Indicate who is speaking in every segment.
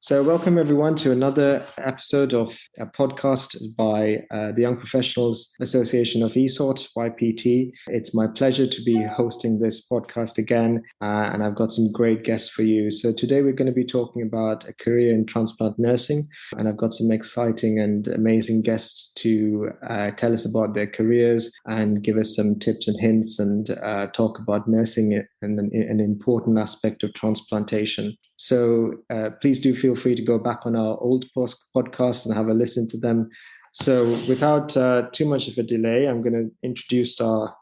Speaker 1: So, welcome everyone to another episode of a podcast by the Young Professionals Association of ESOT, YPT. It's my pleasure to be hosting this podcast again, and I've got some great guests for you. So, today we're going to be talking about a career in transplant nursing, and I've got some exciting and amazing guests to tell us about their careers and give us some tips and hints and talk about nursing and an important aspect of transplantation. So please do feel free to go back on our old podcasts and have a listen to them. So without too much of a delay, I'm going to introduce our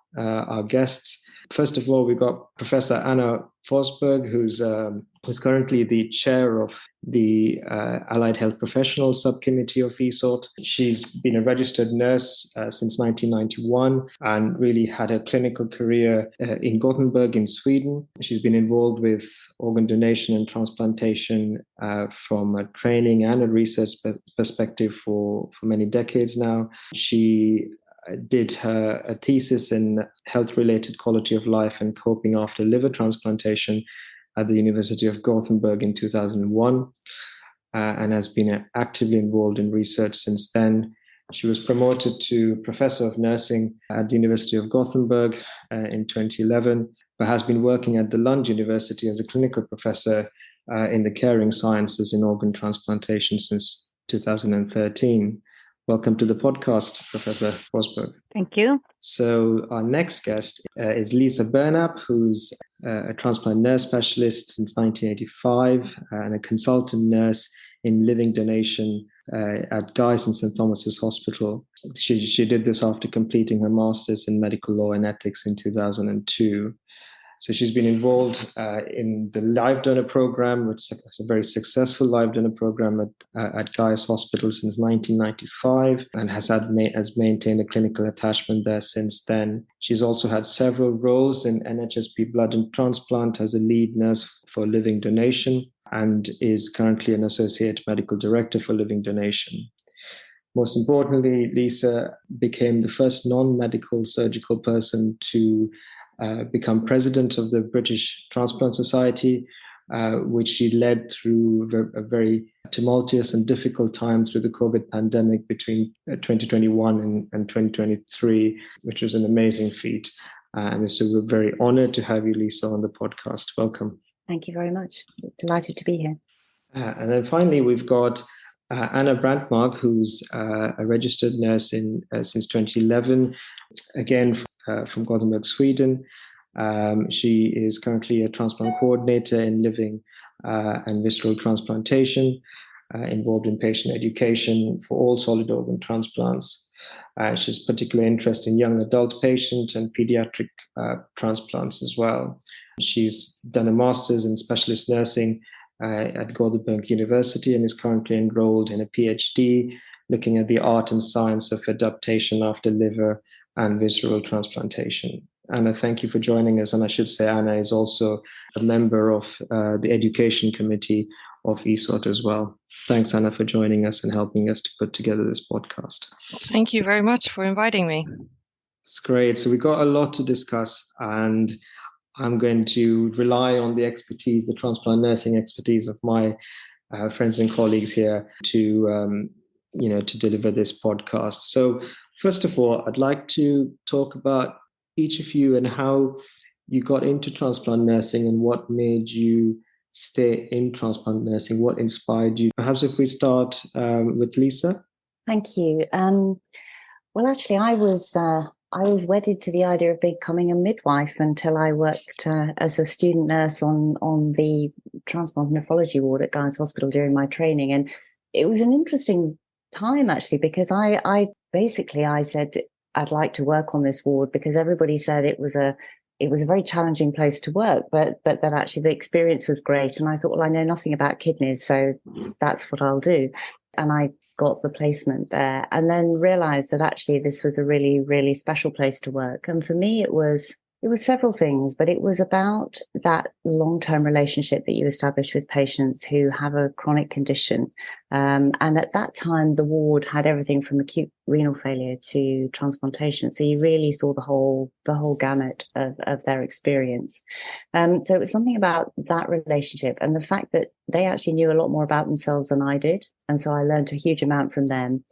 Speaker 1: guests. First of all, we've got Professor Anna Forsberg, who's currently the chair of the Allied Health Professionals Subcommittee of ESOT. She's been a registered nurse since 1991 and really had a clinical career in Gothenburg in Sweden. She's been involved with organ donation and transplantation from a training and a research perspective for many decades now. She did a thesis in health-related quality of life and coping after liver transplantation at the University of Gothenburg in 2001 and has been actively involved in research since then. She was promoted to Professor of Nursing at the University of Gothenburg in 2011, but has been working at the Lund University as a clinical professor in the caring sciences in organ transplantation since 2013. Welcome to the podcast, Professor Forsberg.
Speaker 2: Thank you.
Speaker 1: So our next guest is Lisa Bernap, who's a transplant nurse specialist since 1985 and a consultant nurse in living donation at Guy's and St. Thomas's Hospital. She did this after completing her master's in medical law and ethics in 2002. So she's been involved in the live donor program, which is a very successful live donor program at Guy's Hospital since 1995 and has maintained a clinical attachment there since then. She's also had several roles in NHSP Blood and Transplant as a lead nurse for living donation and is currently an associate medical director for living donation. Most importantly, Lisa became the first non-medical surgical person to become president of the British Transplant Society, which she led through a very tumultuous and difficult time through the COVID pandemic between 2021 and 2023, which was an amazing feat. And so we're very honored to have you, Lisa, on the podcast. Welcome.
Speaker 2: Thank you very much. Delighted to be here.
Speaker 1: And then finally, we've got Anna Brandmark, who's a registered nurse since 2011, again from Gothenburg, Sweden. She is currently a transplant coordinator in living and visceral transplantation, involved in patient education for all solid organ transplants. She's particularly interested in young adult patients and pediatric transplants as well. She's done a master's in specialist nursing at Gothenburg University and is currently enrolled in a PhD looking at the art and science of adaptation after liver and visceral transplantation. Anna, thank you for joining us. And I should say Anna is also a member of the education committee of ESOT as well. Thanks, Anna, for joining us and helping us to put together this podcast.
Speaker 3: Thank you very much for inviting me.
Speaker 1: It's great. So we've got a lot to discuss, and I'm going to rely on the expertise, the transplant nursing expertise of my friends and colleagues here to deliver this podcast. So first of all, I'd like to talk about each of you and how you got into transplant nursing and what made you stay in transplant nursing, what inspired you. Perhaps if we start with Lisa.
Speaker 2: Thank you. Well, actually, I was wedded to the idea of becoming a midwife until I worked as a student nurse on the transplant nephrology ward at Guy's Hospital during my training. And it was an interesting time, actually, because I said I'd like to work on this ward because everybody said it was a very challenging place to work, but that actually the experience was great. And I thought, well, I know nothing about kidneys, so that's what I'll do. And I got the placement there and then realized that actually this was a really, really special place to work. And for me, it was It was several things, but it was about that long-term relationship that you establish with patients who have a chronic condition. And at that time, the ward had everything from acute renal failure to transplantation. So you really saw the whole gamut of their experience. So it was something about that relationship and the fact that they actually knew a lot more about themselves than I did. And so I learned a huge amount from them,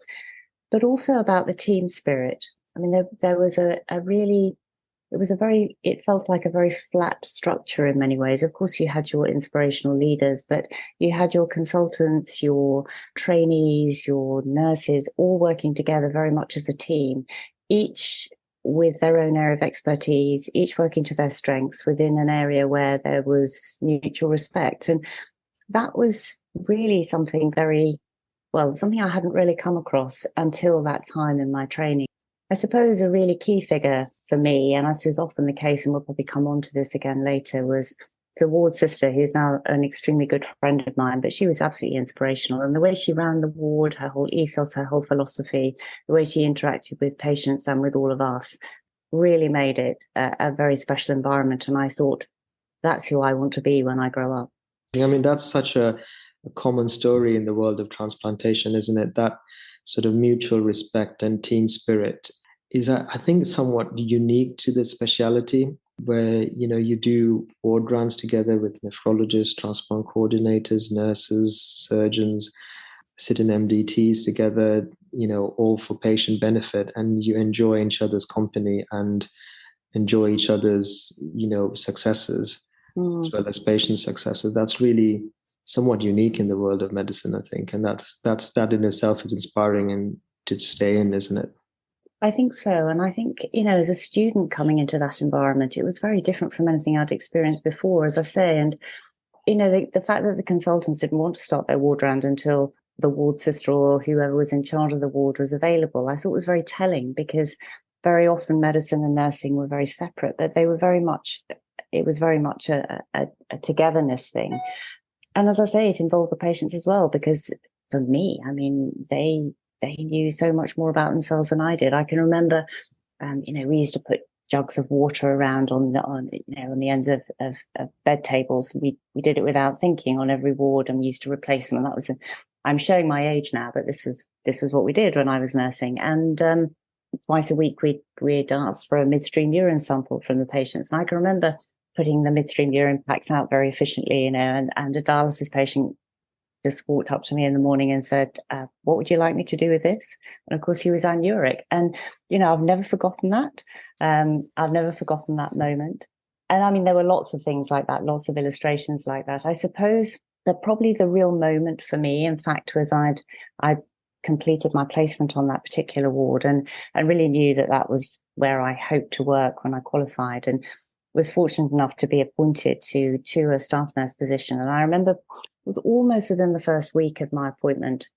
Speaker 2: but also about the team spirit. I mean, there was it felt like a very flat structure in many ways. Of course, you had your inspirational leaders, but you had your consultants, your trainees, your nurses, all working together very much as a team, each with their own area of expertise, each working to their strengths within an area where there was mutual respect. And that was really something something I hadn't really come across until that time in my training. I suppose a really key figure for me, and this is often the case, and we'll probably come on to this again later, was the ward sister, who's now an extremely good friend of mine, but she was absolutely inspirational. And the way she ran the ward, her whole ethos, her whole philosophy, the way she interacted with patients and with all of us really made it a very special environment. And I thought, that's who I want to be when I grow up.
Speaker 1: I mean, that's such a common story in the world of transplantation, isn't it? That sort of mutual respect and team spirit is, I think, somewhat unique to this specialty, where you do ward rounds together with nephrologists, transplant coordinators, nurses, surgeons, sit in MDTs together, all for patient benefit, and you enjoy each other's company and enjoy each other's successes as well as patient successes. That's really somewhat unique in the world of medicine, I think, and that in itself is inspiring and to stay in, isn't it?
Speaker 2: I think so. And I think, as a student coming into that environment, it was very different from anything I'd experienced before, as I say. And, the fact that the consultants didn't want to start their ward round until the ward sister or whoever was in charge of the ward was available, I thought was very telling, because very often medicine and nursing were very separate, but it was very much a togetherness thing. And as I say, it involved the patients as well, because for me, I mean, they knew so much more about themselves than I did. I can remember, we used to put jugs of water around on the ends of bed tables. We did it without thinking on every ward, and we used to replace them. And I'm showing my age now, but this was what we did when I was nursing. And twice a week we'd ask for a midstream urine sample from the patients. And I can remember putting the midstream urine packs out very efficiently, and a dialysis patient just walked up to me in the morning and said, what would you like me to do with this? And of course, he was anuric. And, I've never forgotten that. I've never forgotten that moment. And I mean, there were lots of things like that, lots of illustrations like that. I suppose that probably the real moment for me, in fact, was I'd completed my placement on that particular ward and really knew that was where I hoped to work when I qualified, and was fortunate enough to be appointed to a staff nurse position. And I remember it was almost within the first week of my appointment.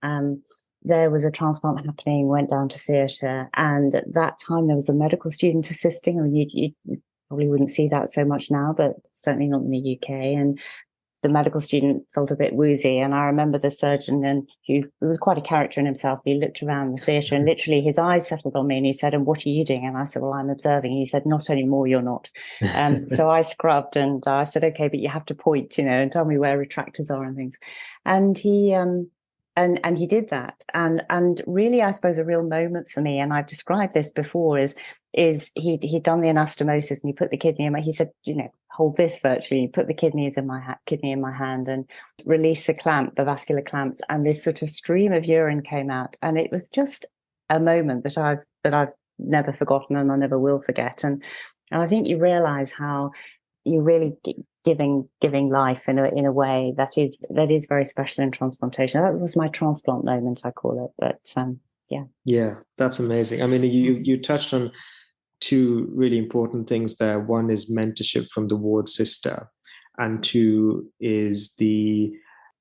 Speaker 2: There was a transplant happening, went down to theatre, and at that time there was a medical student assisting. I mean, you probably wouldn't see that so much now, but certainly not in the UK. And the medical student felt a bit woozy. And I remember the surgeon, and he was quite a character in himself. He looked around the theatre and literally his eyes settled on me, and he said, "And what are you doing?" And I said, "Well, I'm observing." And he said, "Not anymore, you're not." So I scrubbed, and I said, "Okay, but you have to point, and tell me where retractors are and things." And he and he did that. And really, I suppose a real moment for me, and I've described this before, is he'd done the anastomosis and he put the kidney in he said, hold this virtually, you put the kidney in my hand and release the vascular clamps, and this sort of stream of urine came out. And it was just a moment that I've never forgotten, and I never will forget. And I think you realize how you're really giving life in a way that is very special in transplantation. That was my transplant moment, I call it. But yeah,
Speaker 1: that's amazing. I mean, you touched on two really important things there. One is mentorship from the ward sister, and two is the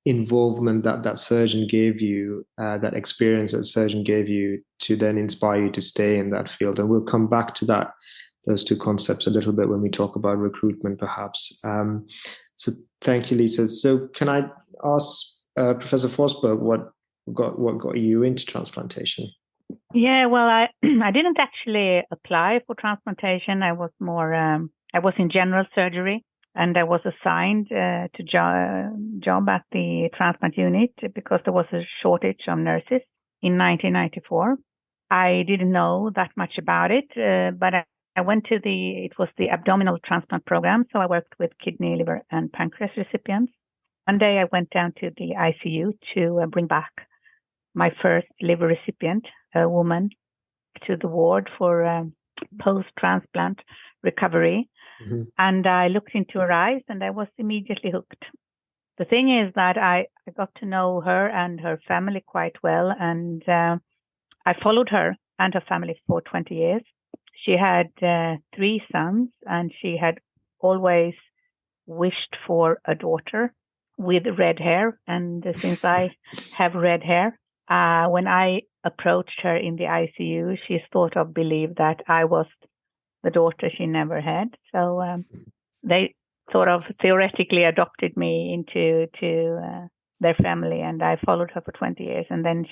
Speaker 1: involvement that surgeon gave you, that experience that surgeon gave you to then inspire you to stay in that field. And we'll come back to those two concepts a little bit when we talk about recruitment, perhaps. So thank you, Lisa. So can I ask Professor Forsberg what got you into transplantation?
Speaker 4: Yeah, well, I didn't actually apply for transplantation. I was more I was in general surgery, and I was assigned to job at the transplant unit because there was a shortage of nurses in 1994. I didn't know that much about it, but I went to it was the abdominal transplant program. So I worked with kidney, liver, and pancreas recipients. One day I went down to the ICU to bring back my first liver recipient, a woman, to the ward for post-transplant recovery.
Speaker 1: Mm-hmm.
Speaker 4: And I looked into her eyes and I was immediately hooked. The thing is that I got to know her and her family quite well. And I followed her and her family for 20 years. She had 3 sons, and she had always wished for a daughter with red hair. And since I have red hair, when I approached her in the ICU, she sort of believed that I was the daughter she never had. So they sort of theoretically adopted me into their family, and I followed her for 20 years. And then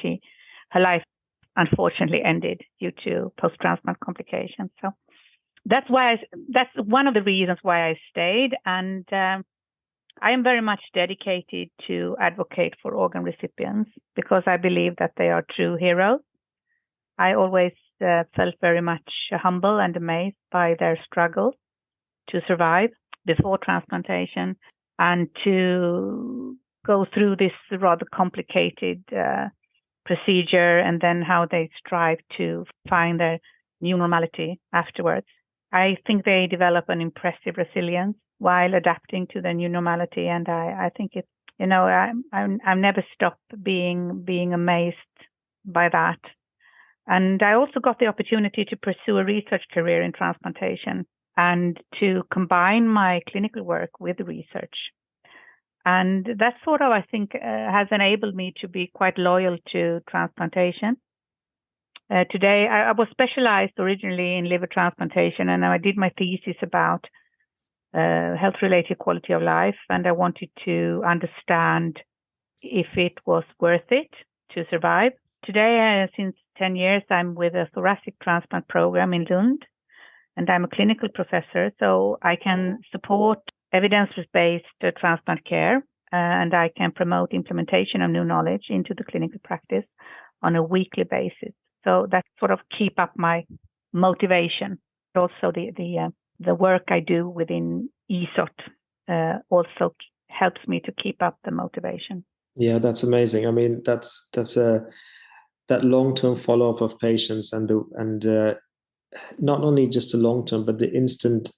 Speaker 4: her life unfortunately ended due to post-transplant complications. So that's one of the reasons why I stayed. And I am very much dedicated to advocate for organ recipients because I believe that they are true heroes. I always felt very much humble and amazed by their struggle to survive before transplantation and to go through this rather complicated procedure, and then how they strive to find their new normality afterwards. I think they develop an impressive resilience while adapting to the new normality, and I think it's, I've never stopped being amazed by that. And I also got the opportunity to pursue a research career in transplantation and to combine my clinical work with research. And that sort of, I think, has enabled me to be quite loyal to transplantation. Today, I was specialized originally in liver transplantation, and I did my thesis about health-related quality of life, and I wanted to understand if it was worth it to survive. Today, since 10 years, I'm with a thoracic transplant program in Lund, and I'm a clinical professor, so I can support evidence-based transplant care, and I can promote implementation of new knowledge into the clinical practice on a weekly basis. So that sort of keep up my motivation. Also, the work I do within ESOT also helps me to keep up the motivation.
Speaker 1: Yeah, that's amazing. I mean, that's that long-term follow-up of patients and not only just the long-term, but the instant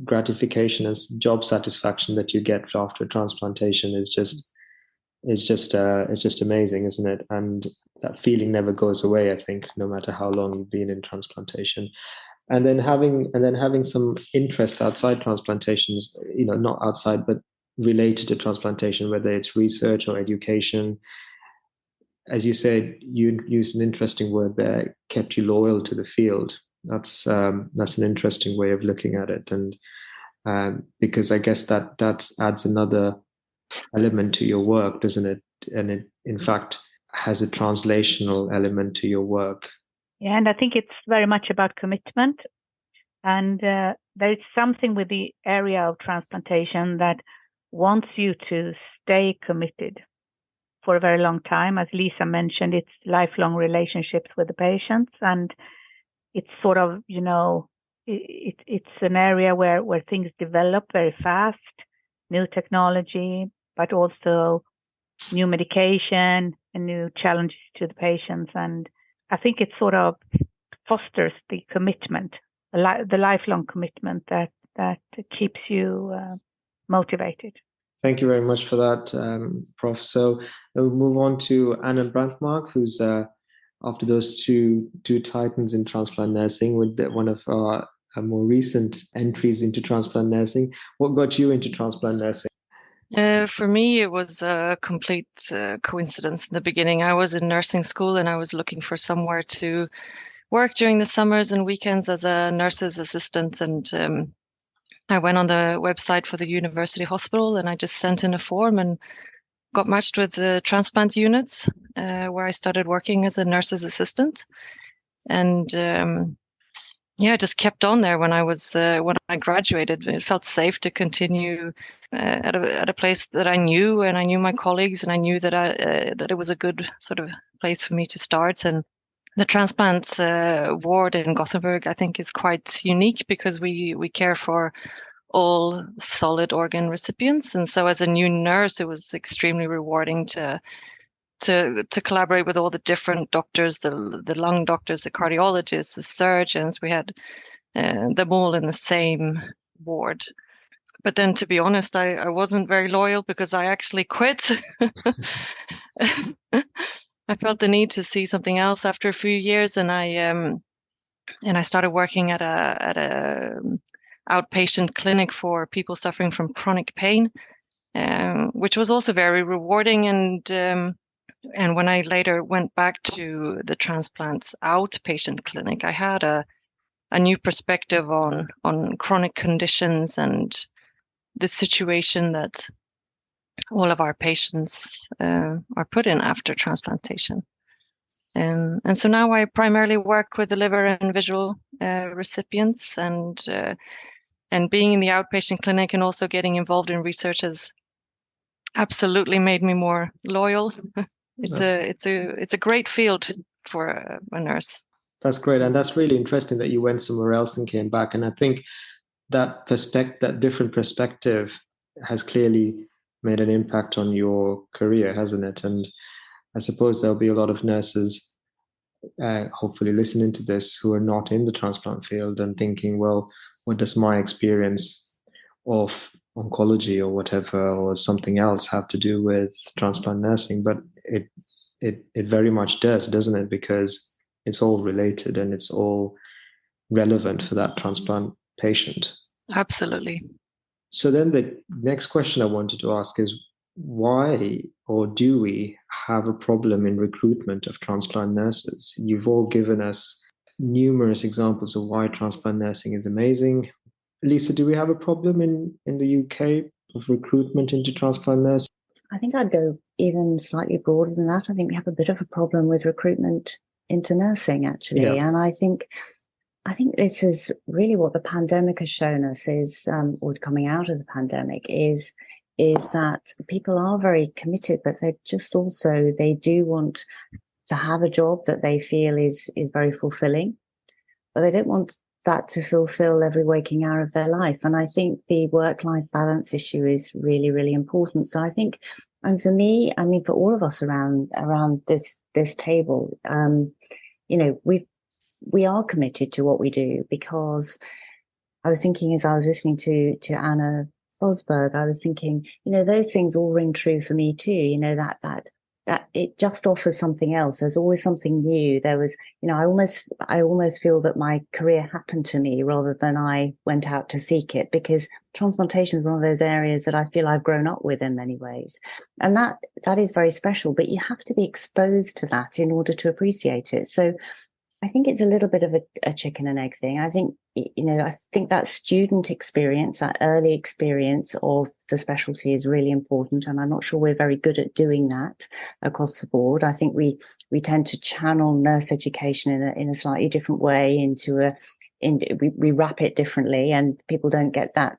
Speaker 1: gratification and job satisfaction that you get after transplantation is just amazing, isn't it? And that feeling never goes away, I think, no matter how long you've been in transplantation. And then having some interest outside transplantations, not outside, but related to transplantation, whether it's research or education. As you said, you used an interesting word there, kept you loyal to the field. That's an interesting way of looking at it, and because I guess that adds another element to your work, doesn't it? And it, in fact, has a translational element to your work.
Speaker 4: Yeah, and I think it's very much about commitment. And there is something with the area of transplantation that wants you to stay committed for a very long time. As Lisa mentioned, it's lifelong relationships with the patients, and it's sort of, it's an area where things develop very fast, new technology, but also new medication and new challenges to the patients. And I think it sort of fosters the commitment, the lifelong commitment that keeps you motivated.
Speaker 1: Thank you very much for that, Prof. So we'll move on to Anna Brandmark, who's after those two titans in transplant nursing, with one of our more recent entries into transplant nursing. What got you into transplant nursing?
Speaker 3: For me, it was a complete coincidence in the beginning. I was in nursing school and I was looking for somewhere to work during the summers and weekends as a nurse's assistant. And I went on the website for the university hospital and I just sent in a form and got matched with the transplant units, where I started working as a nurse's assistant. And yeah, I just kept on there when I graduated. It felt safe to continue at a place that I knew, and I knew my colleagues, and I knew that it was a good sort of place for me to start. And the transplant ward in Gothenburg, I think, is quite unique because we care for all solid organ recipients, and so as a new nurse, it was extremely rewarding to collaborate with all the different doctors, the lung doctors, the cardiologists, the surgeons. We had them all in the same ward. But then, to be honest, I wasn't very loyal because I actually quit. I felt the need to see something else after a few years, and I started working at a outpatient clinic for people suffering from chronic pain, which was also very rewarding. And when I later went back to the transplants outpatient clinic, I had a new perspective on chronic conditions and the situation that all of our patients are put in after transplantation. And so now I primarily work with the liver and visual recipients, and being in the outpatient clinic and also getting involved in research has absolutely made me more loyal. It's a great field for a nurse.
Speaker 1: That's great, and that's really interesting that you went somewhere else and came back. And I think that different perspective has clearly made an impact on your career, hasn't it? And I suppose there'll be a lot of nurses hopefully listening to this who are not in the transplant field and thinking, well, what does my experience of oncology or whatever or something else have to do with transplant nursing? But it very much does, doesn't it? Because it's all related and it's all relevant for that transplant patient.
Speaker 3: Absolutely.
Speaker 1: So then the next question I wanted to ask is, why or do we have a problem in recruitment of transplant nurses? You've all given us numerous examples of why transplant nursing is amazing. Lisa, do we have a problem in the UK of recruitment into transplant nursing?
Speaker 2: I think I'd go even slightly broader than that. I think we have a bit of a problem with recruitment into nursing, actually. Yeah. And I think this is really what the pandemic has shown us is, or coming out of the pandemic is that people are very committed, but they do want to have a job that they feel is very fulfilling, but they don't want that to fulfill every waking hour of their life. And I think the work-life balance issue is really, really important. So I think, and for me, for all of us around this table, we are committed to what we do, because I was thinking as I was listening to Anna Fosberg, I was thinking, those things all ring true for me too. That it just offers something else. There's always something new. There was, I almost feel that my career happened to me rather than I went out to seek it, because transplantation is one of those areas that I feel I've grown up with in many ways. And that is very special, but you have to be exposed to that in order to appreciate it. So I think it's a little bit of a chicken and egg thing. I think, I think that student experience, that early experience of the specialty is really important. And I'm not sure we're very good at doing that across the board. I think we tend to channel nurse education in a slightly different way we wrap it differently, and people don't get that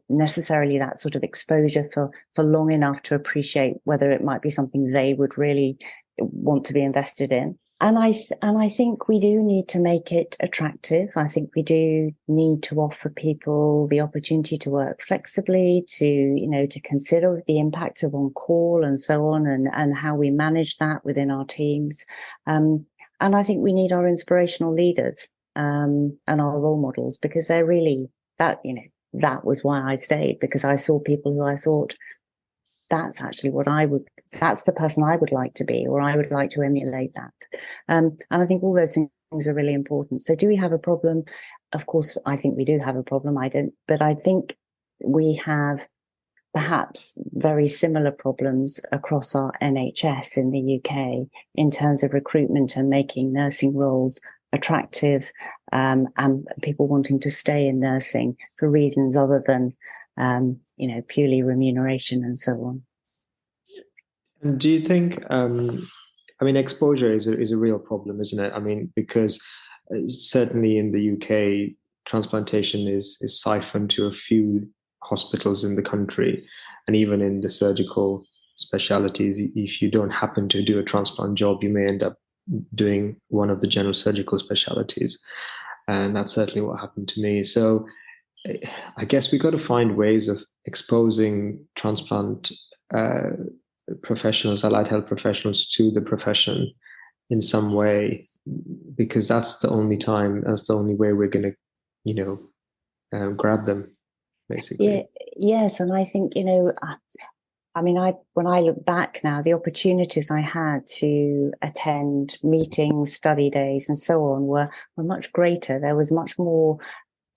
Speaker 2: necessarily that sort of exposure for long enough to appreciate whether it might be something they would really want to be invested in. And I think we do need to make it attractive. I think we do need to offer people the opportunity to work flexibly, to consider the impact of on call and so on, and how we manage that within our teams. And I think we need our inspirational leaders and our role models, because they're really that was why I stayed, because I saw people who I thought, that's actually that's the person I would like to be, or I would like to emulate that. And I think all those things are really important. So do we have a problem? Of course, I think we do have a problem. But I think we have perhaps very similar problems across our NHS in the UK in terms of recruitment and making nursing roles attractive, and people wanting to stay in nursing for reasons other than purely remuneration and so on.
Speaker 1: Do you think, exposure is a real problem, isn't it? Because Certainly in the UK, transplantation is siphoned to a few hospitals in the country, and even in the surgical specialities, if you don't happen to do a transplant job, you may end up doing one of the general surgical specialities, and that's certainly what happened to me. So I guess we got to find ways of exposing transplant professionals, allied health professionals, to the profession in some way, because that's the only way we're going to, grab them, basically.
Speaker 2: Yeah, yes, and I think, I mean, when I look back now, the opportunities I had to attend meetings, study days, and so on were much greater. There was much more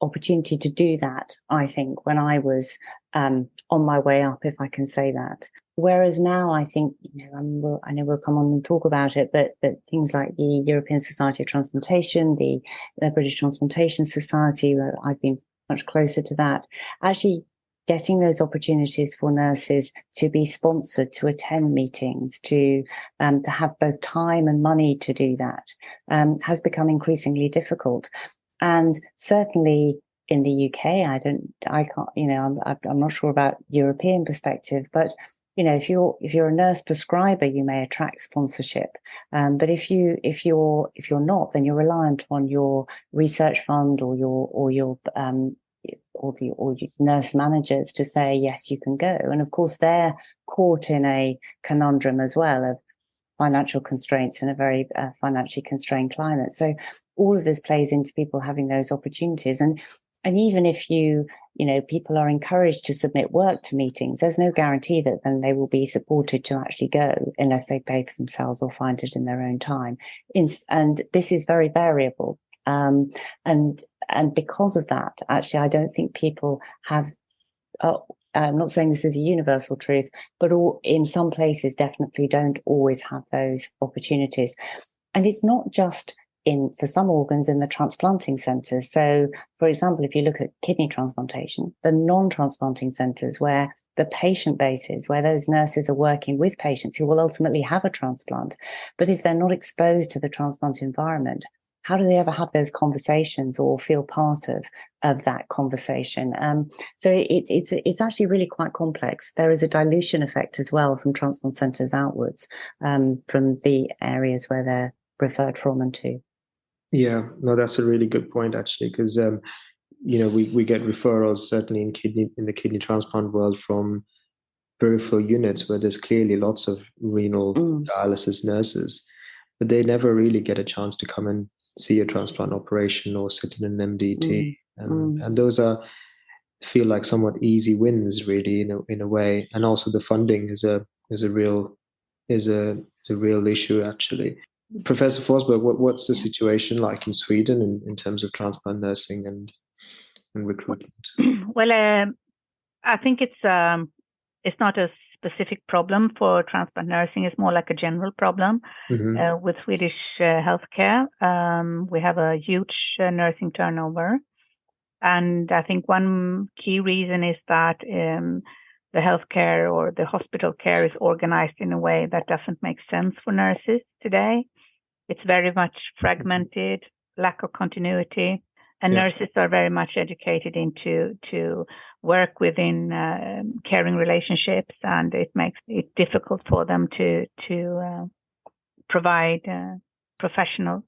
Speaker 2: opportunity to do that, I think, when I was on my way up, if I can say that. Whereas now, I think, I know we'll come on and talk about it, but things like the European Society of Transplantation, the British Transplantation Society, I've been much closer to that. Actually, getting those opportunities for nurses to be sponsored, to attend meetings, to have both time and money to do that, has become increasingly difficult. And certainly in the UK, I'm not sure about European perspective, but if you're a nurse prescriber, you may attract sponsorship. But if you're not, then you're reliant on your research fund or your nurse managers to say, yes, you can go. And of course, they're caught in a conundrum as well of financial constraints in a very financially constrained climate. So all of this plays into people having those opportunities. And even if people are encouraged to submit work to meetings, there's no guarantee that then they will be supported to actually go unless they pay for themselves or find it in their own time. And this is very variable. And because of that, actually, I don't think people have, I'm not saying this is a universal truth, but in some places definitely don't always have those opportunities. And it's not just for some organs in the transplanting centres. So, for example, if you look at kidney transplantation, the non-transplanting centres where the patient base is, where those nurses are working with patients who will ultimately have a transplant, but if they're not exposed to the transplant environment, how do they ever have those conversations or feel part of that conversation? So it's actually really quite complex. There is a dilution effect as well from transplant centres outwards, from the areas where they're referred from and to.
Speaker 1: Yeah, no, that's a really good point, actually, because we get referrals certainly in the kidney transplant world from peripheral units where there's clearly lots of renal dialysis nurses, but they never really get a chance to come and see a transplant operation or sit in an MDT, and those feel like somewhat easy wins, really, in a way. And also the funding is a real issue, actually. Professor Forsberg, what's the situation like in Sweden in terms of transplant nursing and recruitment?
Speaker 4: Well, I think it's not a specific problem for transplant nursing. It's more like a general problem with Swedish healthcare. We have a huge nursing turnover. And I think one key reason is that the healthcare or the hospital care is organized in a way that doesn't make sense for nurses today. It's very much fragmented, lack of continuity, and nurses are very much educated to work within caring relationships, and it makes it difficult for them to provide professional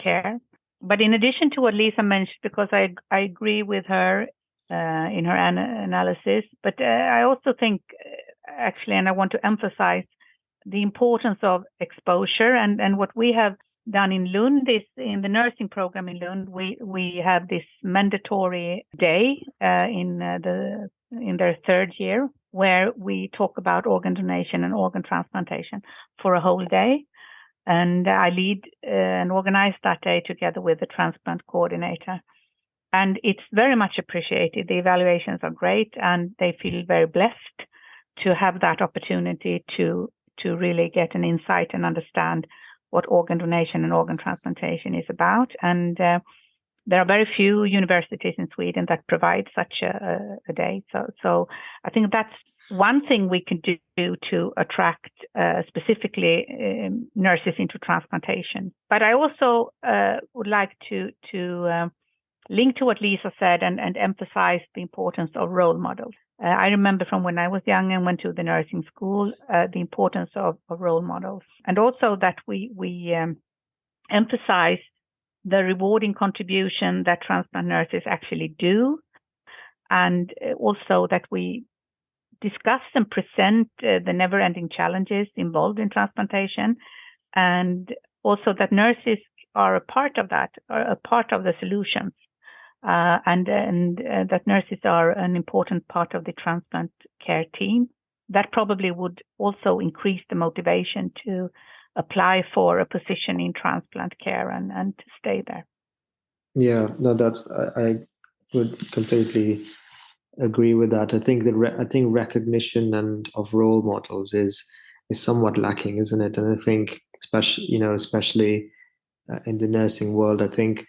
Speaker 4: care. But in addition to what Lisa mentioned, because I agree with her in her analysis, but I also think actually, and I want to emphasize the importance of exposure, and what we have done in Lund is in the nursing program in Lund, we have this mandatory day in their third year where we talk about organ donation and organ transplantation for a whole day. And I lead and organize that day together with the transplant coordinator. And it's very much appreciated. The evaluations are great, and they feel very blessed to have that opportunity to really get an insight and understand what organ donation and organ transplantation is about. And there are very few universities in Sweden that provide such a day. So I think that's one thing we can do to attract specifically nurses into transplantation. But I also would like to link to what Lisa said and emphasize the importance of role models. I remember from when I was young and went to the nursing school, the importance of role models, and also that we emphasize the rewarding contribution that transplant nurses actually do, and also that we discuss and present the never-ending challenges involved in transplantation, and also that nurses are a part of that, are a part of the solutions. And that nurses are an important part of the transplant care team. That probably would also increase the motivation to apply for a position in transplant care and to stay there.
Speaker 1: Yeah, no, I would completely agree with that. I think recognition and of role models is somewhat lacking, isn't it? And I think especially in the nursing world, I think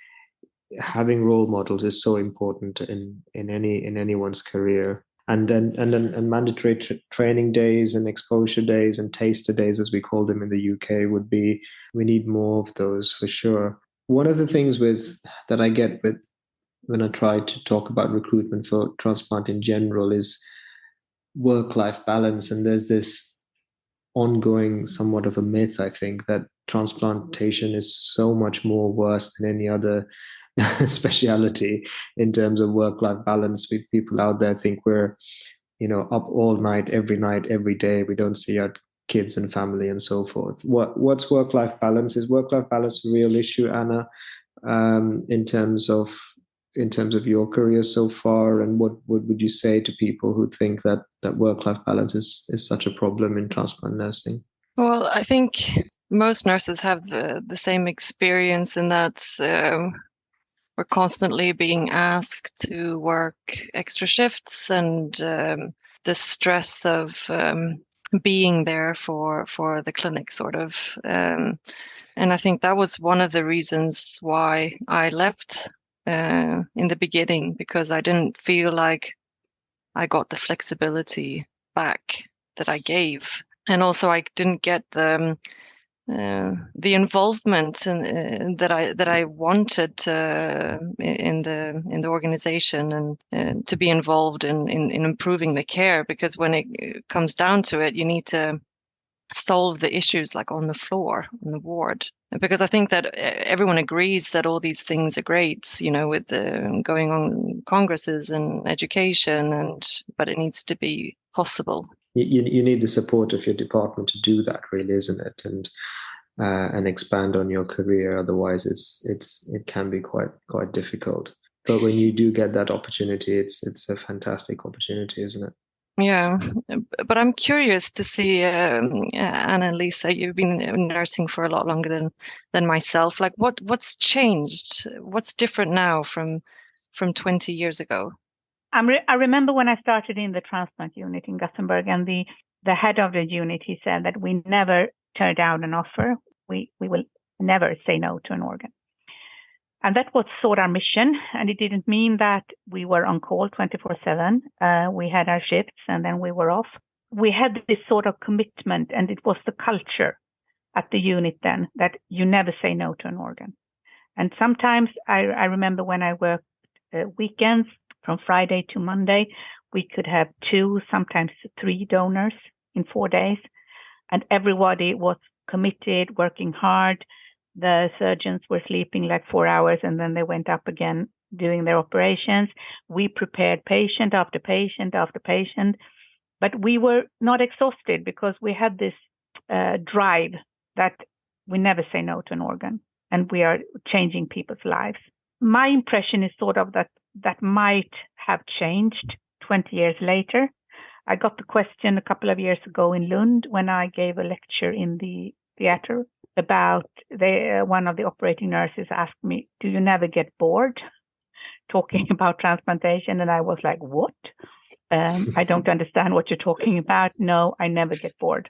Speaker 1: having role models is so important in anyone's career, and mandatory training days and exposure days and taster days, as we call them in the UK, we need more of those for sure. One of the things that I get with when I try to talk about recruitment for transplant in general is work-life balance, and there's this ongoing somewhat of a myth, I think, that transplantation is so much more worse than any other speciality in terms of work-life balance. People out there think we're up all night, every day, we don't see our kids and family and so forth. What's work-life balance? Is work-life balance a real issue, Anna, in terms of your career so far? And what would you say to people who think that work-life balance is such a problem in transplant nursing?
Speaker 3: Well, I think most nurses have the same experience in that we're constantly being asked to work extra shifts, and the stress of being there for the clinic, sort of. And I think that was one of the reasons why I left in the beginning, because I didn't feel like I got the flexibility back that I gave. And also I didn't get the involvement that I wanted in the organization, and to be involved in improving the care, because when it comes down to it, you need to solve the issues like on the floor, on the ward. Because I think that everyone agrees that all these things are great, with the going on congresses and education, but it needs to be possible.
Speaker 1: You need the support of your department to do that, really, isn't it? And expand on your career. Otherwise, it can be quite difficult. But when you do get that opportunity, it's a fantastic opportunity, isn't it?
Speaker 3: Yeah, but I'm curious to see, Anna and Lisa, you've been in nursing for a lot longer than myself. Like, what's changed? What's different now from 20 years ago?
Speaker 4: I remember when I started in the transplant unit in Gothenburg, and the head of the unit, he said that we never turn down an offer. We will never say no to an organ. And that was sort of our mission. And it didn't mean that we were on call 24/7. We had our shifts and then we were off. We had this sort of commitment, and it was the culture at the unit then that you never say no to an organ. And sometimes I remember when I worked weekends from Friday to Monday, we could have 2, sometimes 3 donors in 4 days. And everybody was committed, working hard. The surgeons were sleeping like 4 hours, and then they went up again doing their operations. We prepared patient after patient after patient, but we were not exhausted because we had this drive that we never say no to an organ, and we are changing people's lives. My impression is sort of that might have changed 20 years later. I got the question a couple of years ago in Lund when I gave a lecture in the theater about one of the operating nurses asked me, "Do you never get bored talking about transplantation?" And I was like, "What? I don't understand what you're talking about." "No, I never get bored."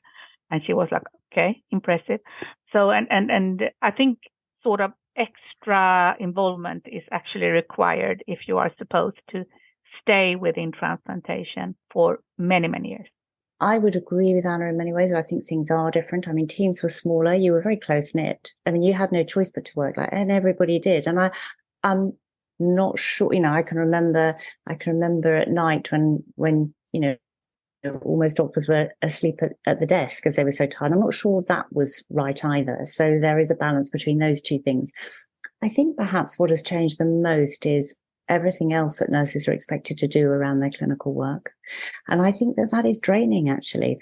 Speaker 4: And she was like, "Okay, impressive." So, and I think sort of extra involvement is actually required if you are supposed to stay within transplantation for many, many years.
Speaker 2: I would agree with Anna in many ways. I think things are different. I mean, teams were smaller. You were very close knit. I mean, you had no choice but to work and everybody did. And I'm not sure. I can remember at night when almost doctors were asleep at the desk because they were so tired. I'm not sure that was right either. So there is a balance between those two things. I think perhaps what has changed the most is everything else that nurses are expected to do around their clinical work. And I think that is draining actually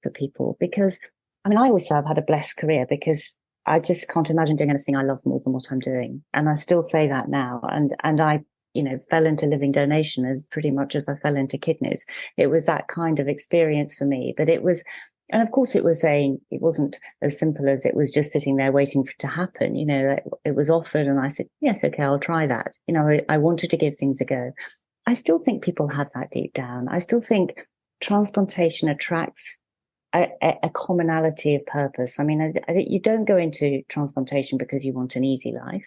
Speaker 2: for people, because I always say I've had a blessed career because I just can't imagine doing anything I love more than what I'm doing. And I still say that now. And I, fell into living donation as pretty much as I fell into kidneys. It was that kind of experience for me, but it was, and of course it wasn't as simple as it was just sitting there waiting for it to happen. It was offered and I said, yes, okay, I'll try that. I wanted to give things a go. I still think people have that deep down. I still think transplantation attracts a commonality of purpose. I think you don't go into transplantation because you want an easy life.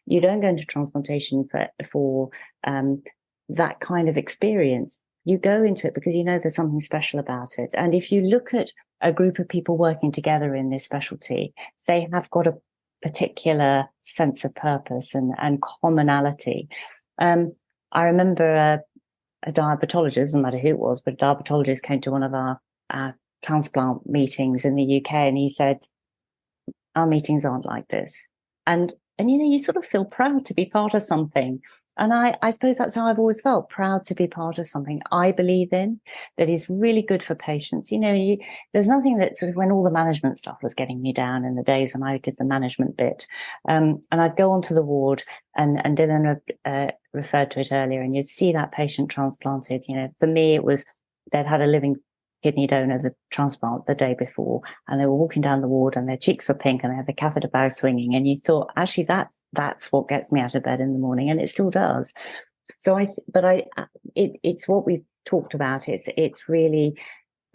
Speaker 2: You don't go into transplantation for that kind of experience. You go into it because there's something special about it. And if you look at a group of people working together in this specialty, they have got a particular sense of purpose and commonality. I remember a diabetologist, doesn't matter who it was, but a diabetologist came to one of our transplant meetings in the UK, and he said, our meetings aren't like this. And you sort of feel proud to be part of something. And I suppose that's how I've always felt, proud to be part of something I believe in, that is really good for patients. There's nothing that sort of, when all the management stuff was getting me down in the days when I did the management bit, and I'd go onto the ward and Dilan referred to it earlier, and you'd see that patient transplanted. For me, it was, they'd had a living kidney donor, the transplant, the day before, and they were walking down the ward and their cheeks were pink and they had the catheter bow swinging, and you thought, actually, that's what gets me out of bed in the morning, and it still does. So it's what we've talked about. It's really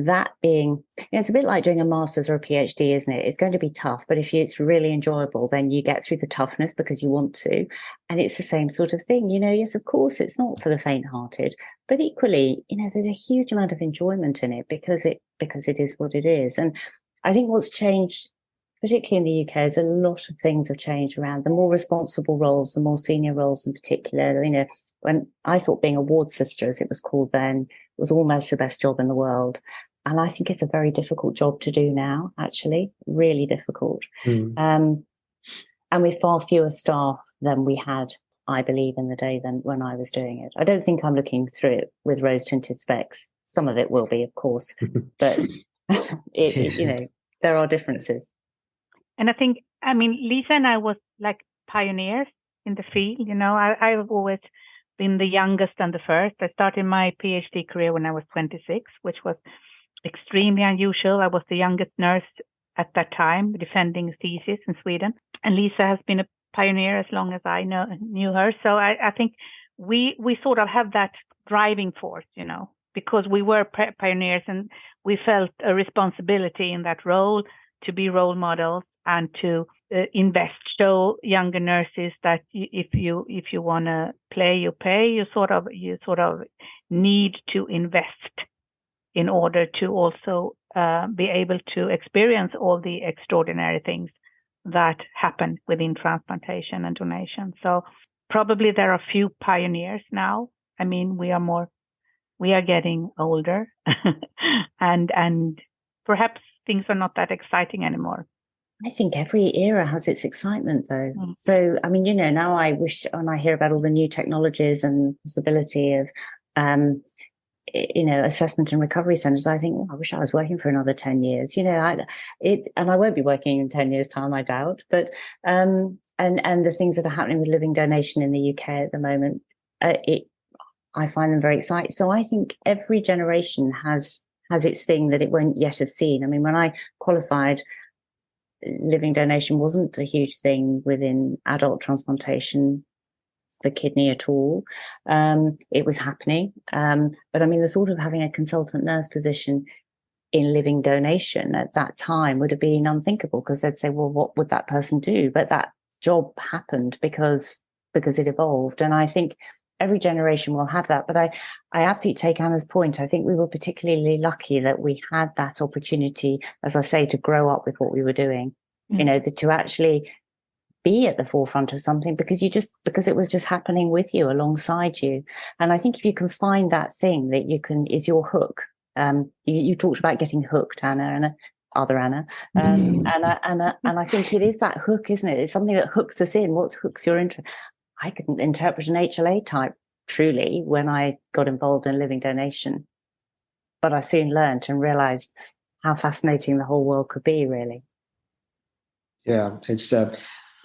Speaker 2: that being, it's a bit like doing a master's or a PhD, isn't it? It's going to be tough, but if it's really enjoyable, then you get through the toughness because you want to. And it's the same sort of thing, yes, of course, it's not for the faint-hearted, but equally, there's a huge amount of enjoyment in it because it is what it is. And I think what's changed, particularly in the UK, is a lot of things have changed around the more responsible roles, the more senior roles in particular. When I thought being a ward sister, as it was called then, was almost the best job in the world. And I think it's a very difficult job to do now, actually, really difficult. And with far fewer staff than we had, I believe, in the day than when I was doing it. I don't think I'm looking through it with rose-tinted specs. Some of it will be, of course, but there are differences.
Speaker 4: And I think, Lisa and I was like pioneers in the field. I've always been the youngest and the first. I started my PhD career when I was 26, which was extremely unusual. I was the youngest nurse at that time, defending thesis in Sweden. And Lisa has been a pioneer as long as I knew her. So I think we sort of have that driving force, because we were pioneers, and we felt a responsibility in that role to be role models and to invest, show younger nurses that if you want to play, you pay. You sort of need to invest in order to also be able to experience all the extraordinary things that happen within transplantation and donation. So probably there are few pioneers now. We are getting older and perhaps things are not that exciting anymore.
Speaker 2: I think every era has its excitement, though. So, now I wish, when I hear about all the new technologies and possibility of, assessment and recovery centers, I think, I wish I was working for another 10 years. And I won't be working in 10 years' time, I doubt. But and the things that are happening with living donation in the UK at the moment, I find them very exciting. So I think every generation has its thing that it won't yet have seen. When I qualified, living donation wasn't a huge thing within adult transplantation for kidney at all. It was happening. But the thought of having a consultant nurse position in living donation at that time would have been unthinkable, because they'd say, well, what would that person do? But that job happened because it evolved. And I think every generation will have that. But I absolutely take Anna's point. I think we were particularly lucky that we had that opportunity, as I say, to grow up with what we were doing, to actually be at the forefront of something because it was just happening with you, alongside you. And I think if you can find that thing that is your hook, you talked about getting hooked, Anna, and other Anna, and I think it is that hook, isn't it? It's something that hooks us in. What hooks your interest? I couldn't interpret an HLA type truly when I got involved in living donation, but I soon learned and realized how fascinating the whole world could be, really.
Speaker 1: Yeah, it's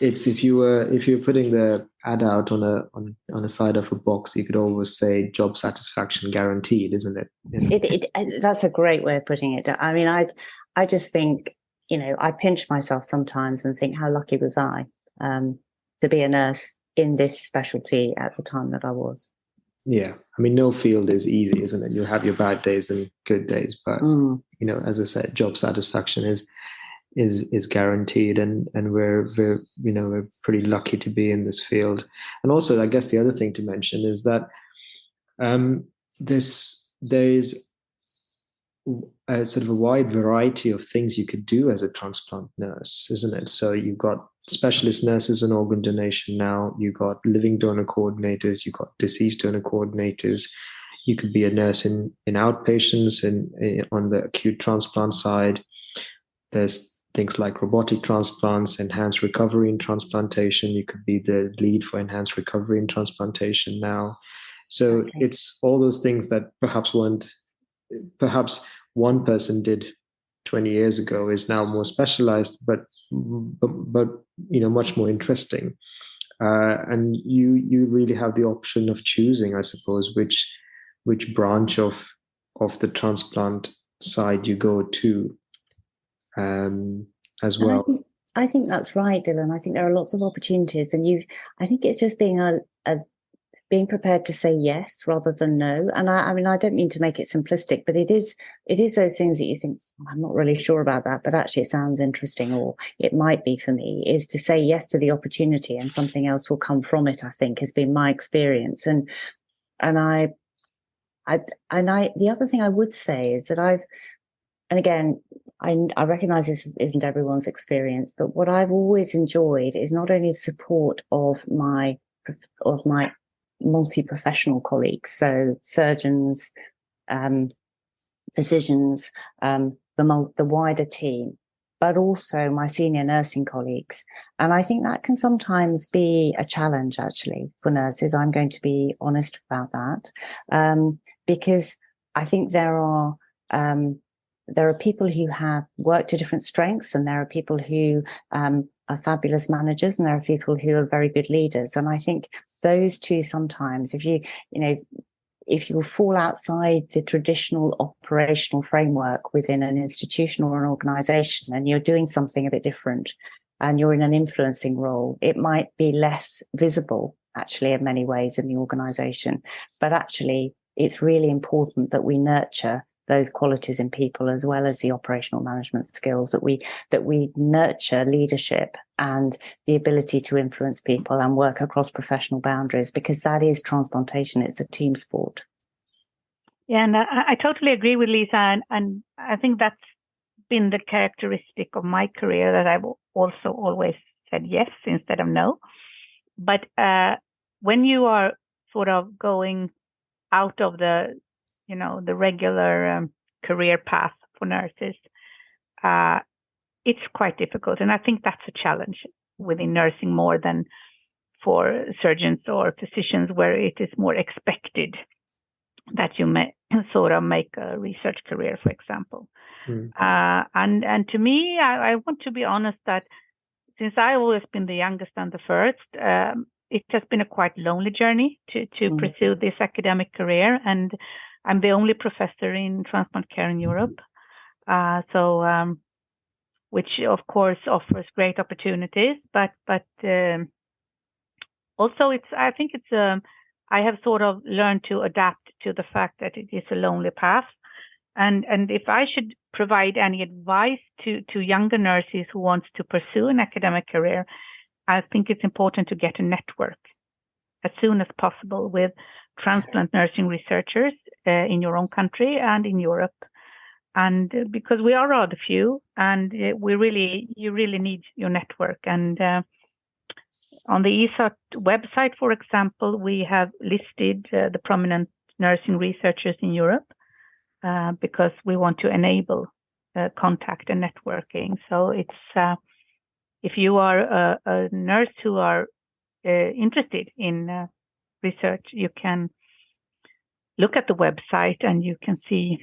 Speaker 1: if you were putting the ad out on a side of a box, you could always say job satisfaction guaranteed, isn't it?
Speaker 2: That's a great way of putting it. I mean, I just think, I pinch myself sometimes and think how lucky was I to be a nurse in this specialty at the time that I was.
Speaker 1: Yeah, I mean, no field is easy, isn't it? You have your bad days and good days, but as I said, job satisfaction is guaranteed, and we're pretty lucky to be in this field. And also, I guess the other thing to mention is that there is a sort of a wide variety of things you could do as a transplant nurse, isn't it? So you've got specialist nurses in organ donation now, you've got living donor coordinators, you've got deceased donor coordinators. You could be a nurse in outpatients and on the acute transplant side. There's things like robotic transplants, enhanced recovery in transplantation. You could be the lead for enhanced recovery in transplantation now. So
Speaker 2: Exactly.
Speaker 1: It's all those things that perhaps one person did 20 years ago is now more specialized, but much more interesting. And you really have the option of choosing, I suppose, which branch of the transplant side you go to as well.
Speaker 2: I think that's right, Dylan. I think there are lots of opportunities, and I think it's just being prepared to say yes rather than no. And I mean, I don't mean to make it simplistic, but it is those things that you think, I'm not really sure about that, but actually it sounds interesting, or it might be for me, is to say yes to the opportunity and something else will come from it, I think, has been my experience. And the other thing I would say is that and again, I recognize this isn't everyone's experience, but what I've always enjoyed is not only the support of my multi-professional colleagues, so surgeons, physicians, the wider team, but also my senior nursing colleagues. And I think that can sometimes be a challenge, actually, for nurses. I'm going to be honest about that, because I think there are people who have worked to different strengths, and there are people who are fabulous managers, and there are people who are very good leaders. And I think those two sometimes, if you fall outside the traditional operational framework within an institution or an organization, and you're doing something a bit different, and you're in an influencing role, it might be less visible, actually, in many ways in the organization. But actually, it's really important that we nurture those qualities in people, as well as the operational management skills, that we nurture leadership and the ability to influence people and work across professional boundaries, because that is transplantation. It's a team sport.
Speaker 4: Yeah, and I totally agree with Lisa, and I think that's been the characteristic of my career, that I've also always said yes instead of no. But when you are sort of going out of the regular career path for nurses, it's quite difficult. And I think that's a challenge within nursing more than for surgeons or physicians, where it is more expected that you may sort of make a research career, for example. And to me, I want to be honest that since I've always been the youngest and the first, it has been a quite lonely journey to pursue this academic career. And I'm the only professor in transplant care in Europe, which of course offers great opportunities. But also, I have sort of learned to adapt to the fact that it is a lonely path. And if I should provide any advice to younger nurses who want to pursue an academic career, I think it's important to get a network. as soon as possible with transplant nursing researchers in your own country and in Europe. And because we are rather few, and you really need your network. And on the ESOT website, for example, we have listed the prominent nursing researchers in Europe because we want to enable contact and networking. So it's if you are a nurse who are interested in research, you can look at the website and you can see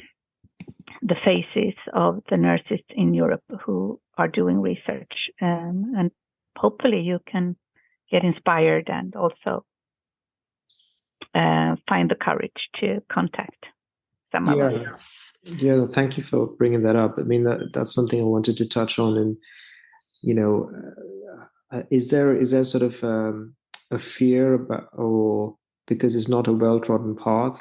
Speaker 4: the faces of the nurses in Europe who are doing research, and hopefully you can get inspired and also find the courage to contact some of us.
Speaker 1: Yeah, thank you for bringing that up. I mean, that's something I wanted to touch on. And, is there sort of a fear about, or because it's not a well-trodden path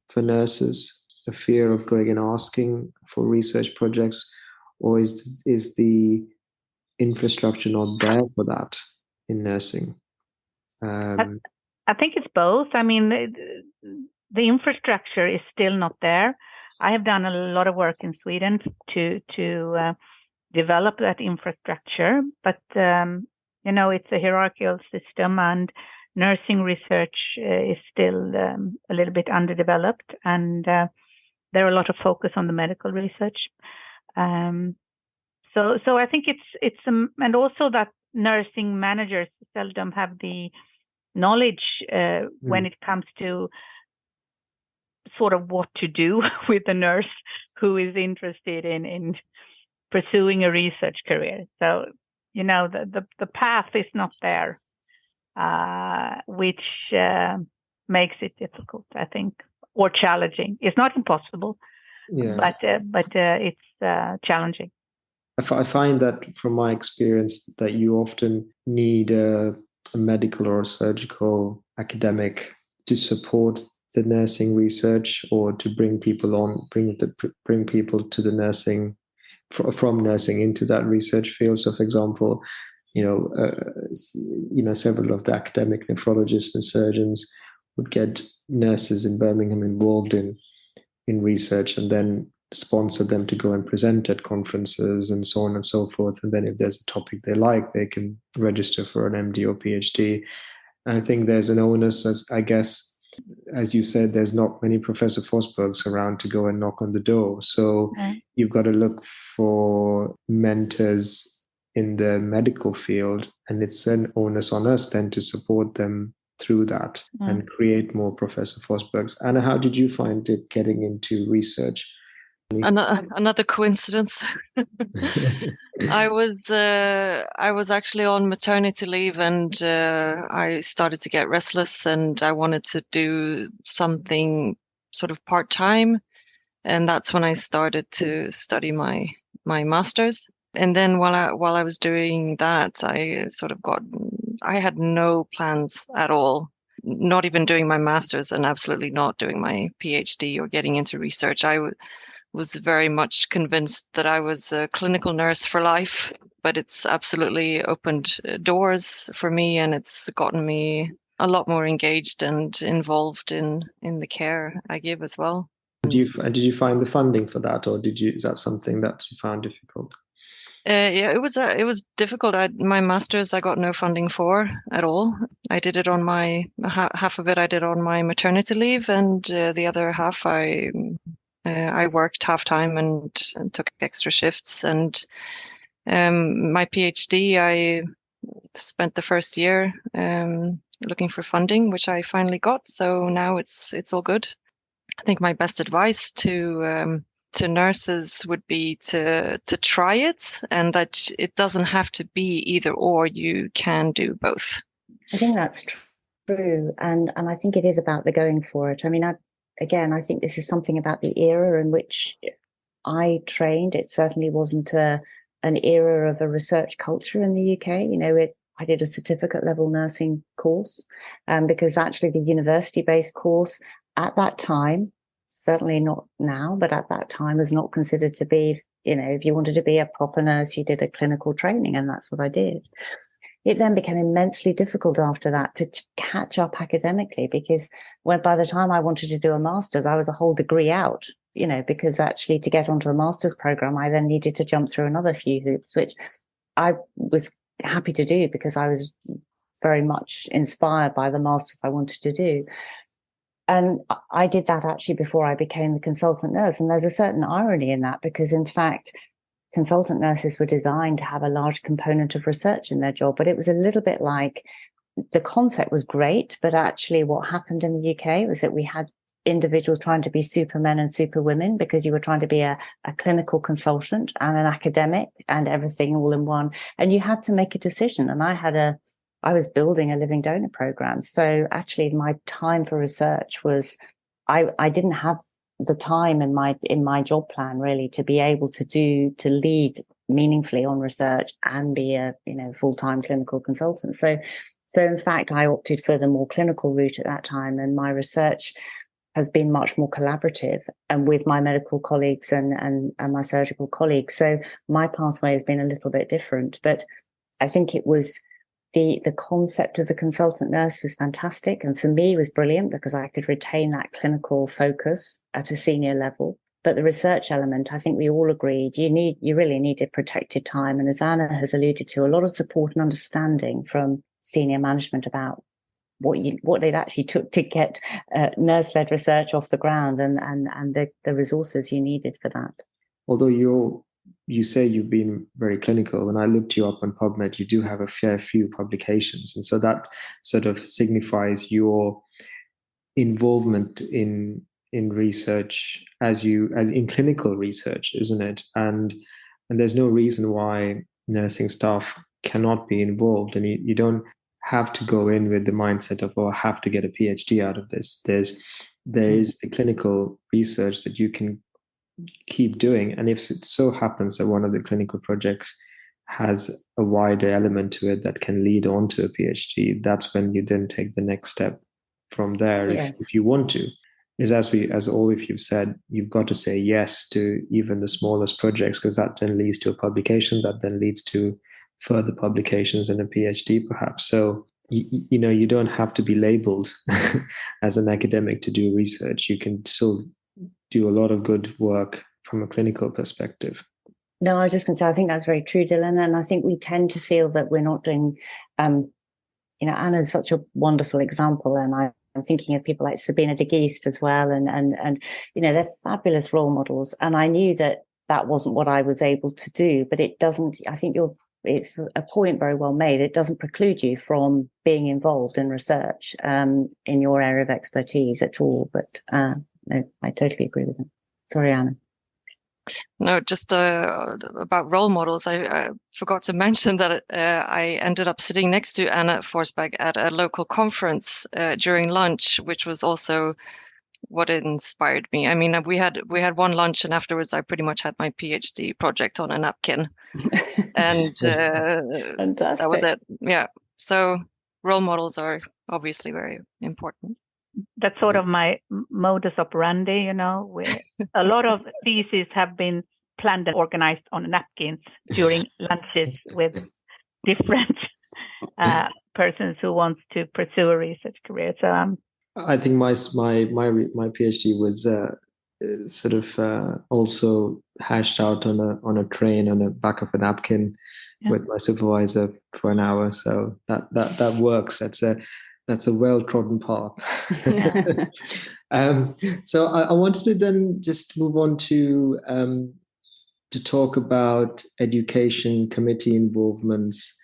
Speaker 1: for nurses, a fear of going and asking for research projects, or is the infrastructure not there for that in nursing?
Speaker 4: I think it's both. I mean, the infrastructure is still not there. I have done a lot of work in Sweden to develop that infrastructure, but it's a hierarchical system, and nursing research is still a little bit underdeveloped, and there are a lot of focus on the medical research. So I think it's and also that nursing managers seldom have the knowledge when it comes to sort of what to do with a nurse who is interested in pursuing a research career. So, the path is not there, which makes it difficult, I think, or challenging. It's not impossible, but it's challenging.
Speaker 1: I find that from my experience that you often need a medical or a surgical academic to support the nursing research, or to bring people on, bring people to the nursing, from nursing into that research field. So, for example, several of the academic nephrologists and surgeons would get nurses in Birmingham involved in research, and then sponsor them to go and present at conferences and so on and so forth. And then if there's a topic they like, they can register for an MD or PhD. And I think there's an onus, as you said, there's not many Professor Forsbergs around to go and knock on the door. So you've got to look for mentors in the medical field, and it's an onus on us then to support them through that and create more Professor Forsbergs. Anna, how did you find it getting into research?
Speaker 3: Another coincidence. I was actually on maternity leave, and I started to get restless, and I wanted to do something sort of part-time, and that's when I started to study my master's. And then while I was doing that, I had no plans at all, not even doing my master's, and absolutely not doing my PhD or getting into research. I was very much convinced that I was a clinical nurse for life, but it's absolutely opened doors for me, and it's gotten me a lot more engaged and involved in the care I give as well.
Speaker 1: Did you find the funding for that, or is that something that you found difficult?
Speaker 3: Yeah, it was difficult. My master's I got no funding for at all. I did it on half of it I did on my maternity leave, and the other half I worked half-time and took extra shifts. And my PhD, I spent the first year looking for funding, which I finally got. So now it's all good. I think my best advice to nurses would be to try it, and that it doesn't have to be either or. You can do both.
Speaker 2: I think that's true, and I think it is about the going for it. I mean, I think this is something about the era in which I trained. It certainly wasn't an era of a research culture in the UK. I did a certificate level nursing course, because actually the university-based course at that time, certainly not now, but at that time was not considered to be, if you wanted to be a proper nurse, you did a clinical training, and that's what I did. it then became immensely difficult after that to catch up academically, because by the time I wanted to do a master's, I was a whole degree out, because actually to get onto a master's program, I then needed to jump through another few hoops, which I was happy to do because I was very much inspired by the master's I wanted to do. And I did that actually before I became the consultant nurse. And there's a certain irony in that, because in fact, consultant nurses were designed to have a large component of research in their job, but it was a little bit like the concept was great, but actually what happened in the UK was that we had individuals trying to be supermen and superwomen, because you were trying to be a clinical consultant and an academic and everything all in one. And you had to make a decision. And I was building a living donor program. So actually my time for research was, I didn't have the time in my job plan really to be able to lead meaningfully on research and be a full-time clinical consultant. So in fact, I opted for the more clinical route at that time, and my research has been much more collaborative and with my medical colleagues and my surgical colleagues. So my pathway has been a little bit different, but I think it was the concept of the consultant nurse was fantastic, and for me was brilliant because I could retain that clinical focus at a senior level. But the research element, I think we all agreed, you really needed protected time. And as Anna has alluded to, a lot of support and understanding from senior management about what it actually took to get nurse-led research off the ground and the resources you needed for that.
Speaker 1: Although you say you've been very clinical, when I looked you up on PubMed, you do have a fair few publications. And so that sort of signifies your involvement in research as in clinical research, isn't it? And there's no reason why nursing staff cannot be involved. And you don't have to go in with the mindset of, I have to get a PhD out of this. There is the clinical research that you can keep doing. And if it so happens that one of the clinical projects has a wider element to it that can lead on to a PhD, that's when you then take the next step from there. Yes. If you want to, as all of you've said, you've got to say yes to even the smallest projects, because that then leads to a publication that then leads to further publications and a PhD perhaps. So you don't have to be labeled as an academic to do research. You can still do a lot of good work from a clinical perspective.
Speaker 2: No, I was just going to say, I think that's very true, Dylan. And I think we tend to feel that we're not doing, Anna's such a wonderful example. And I'm thinking of people like Sabina de Geest as well. And they're fabulous role models. And I knew that wasn't what I was able to do, but it doesn't, I think it's a point very well made. It doesn't preclude you from being involved in research in your area of expertise at all. But no, I totally agree with them. Sorry, Anna.
Speaker 3: No, just about role models. I forgot to mention that I ended up sitting next to Anna Forsberg at a local conference during lunch, which was also what inspired me. I mean, we had one lunch, and afterwards I pretty much had my PhD project on a napkin, and that was it. Yeah. So role models are obviously very important.
Speaker 4: That's sort of my modus operandi, a lot of theses have been planned and organized on napkins during lunches with different persons who want to pursue a research career. So
Speaker 1: I think my PhD was sort of also hashed out on a train on the back of a napkin with my supervisor for an hour. So that works. That's a well-trodden path. So I wanted to then just move on to talk about education committee involvements,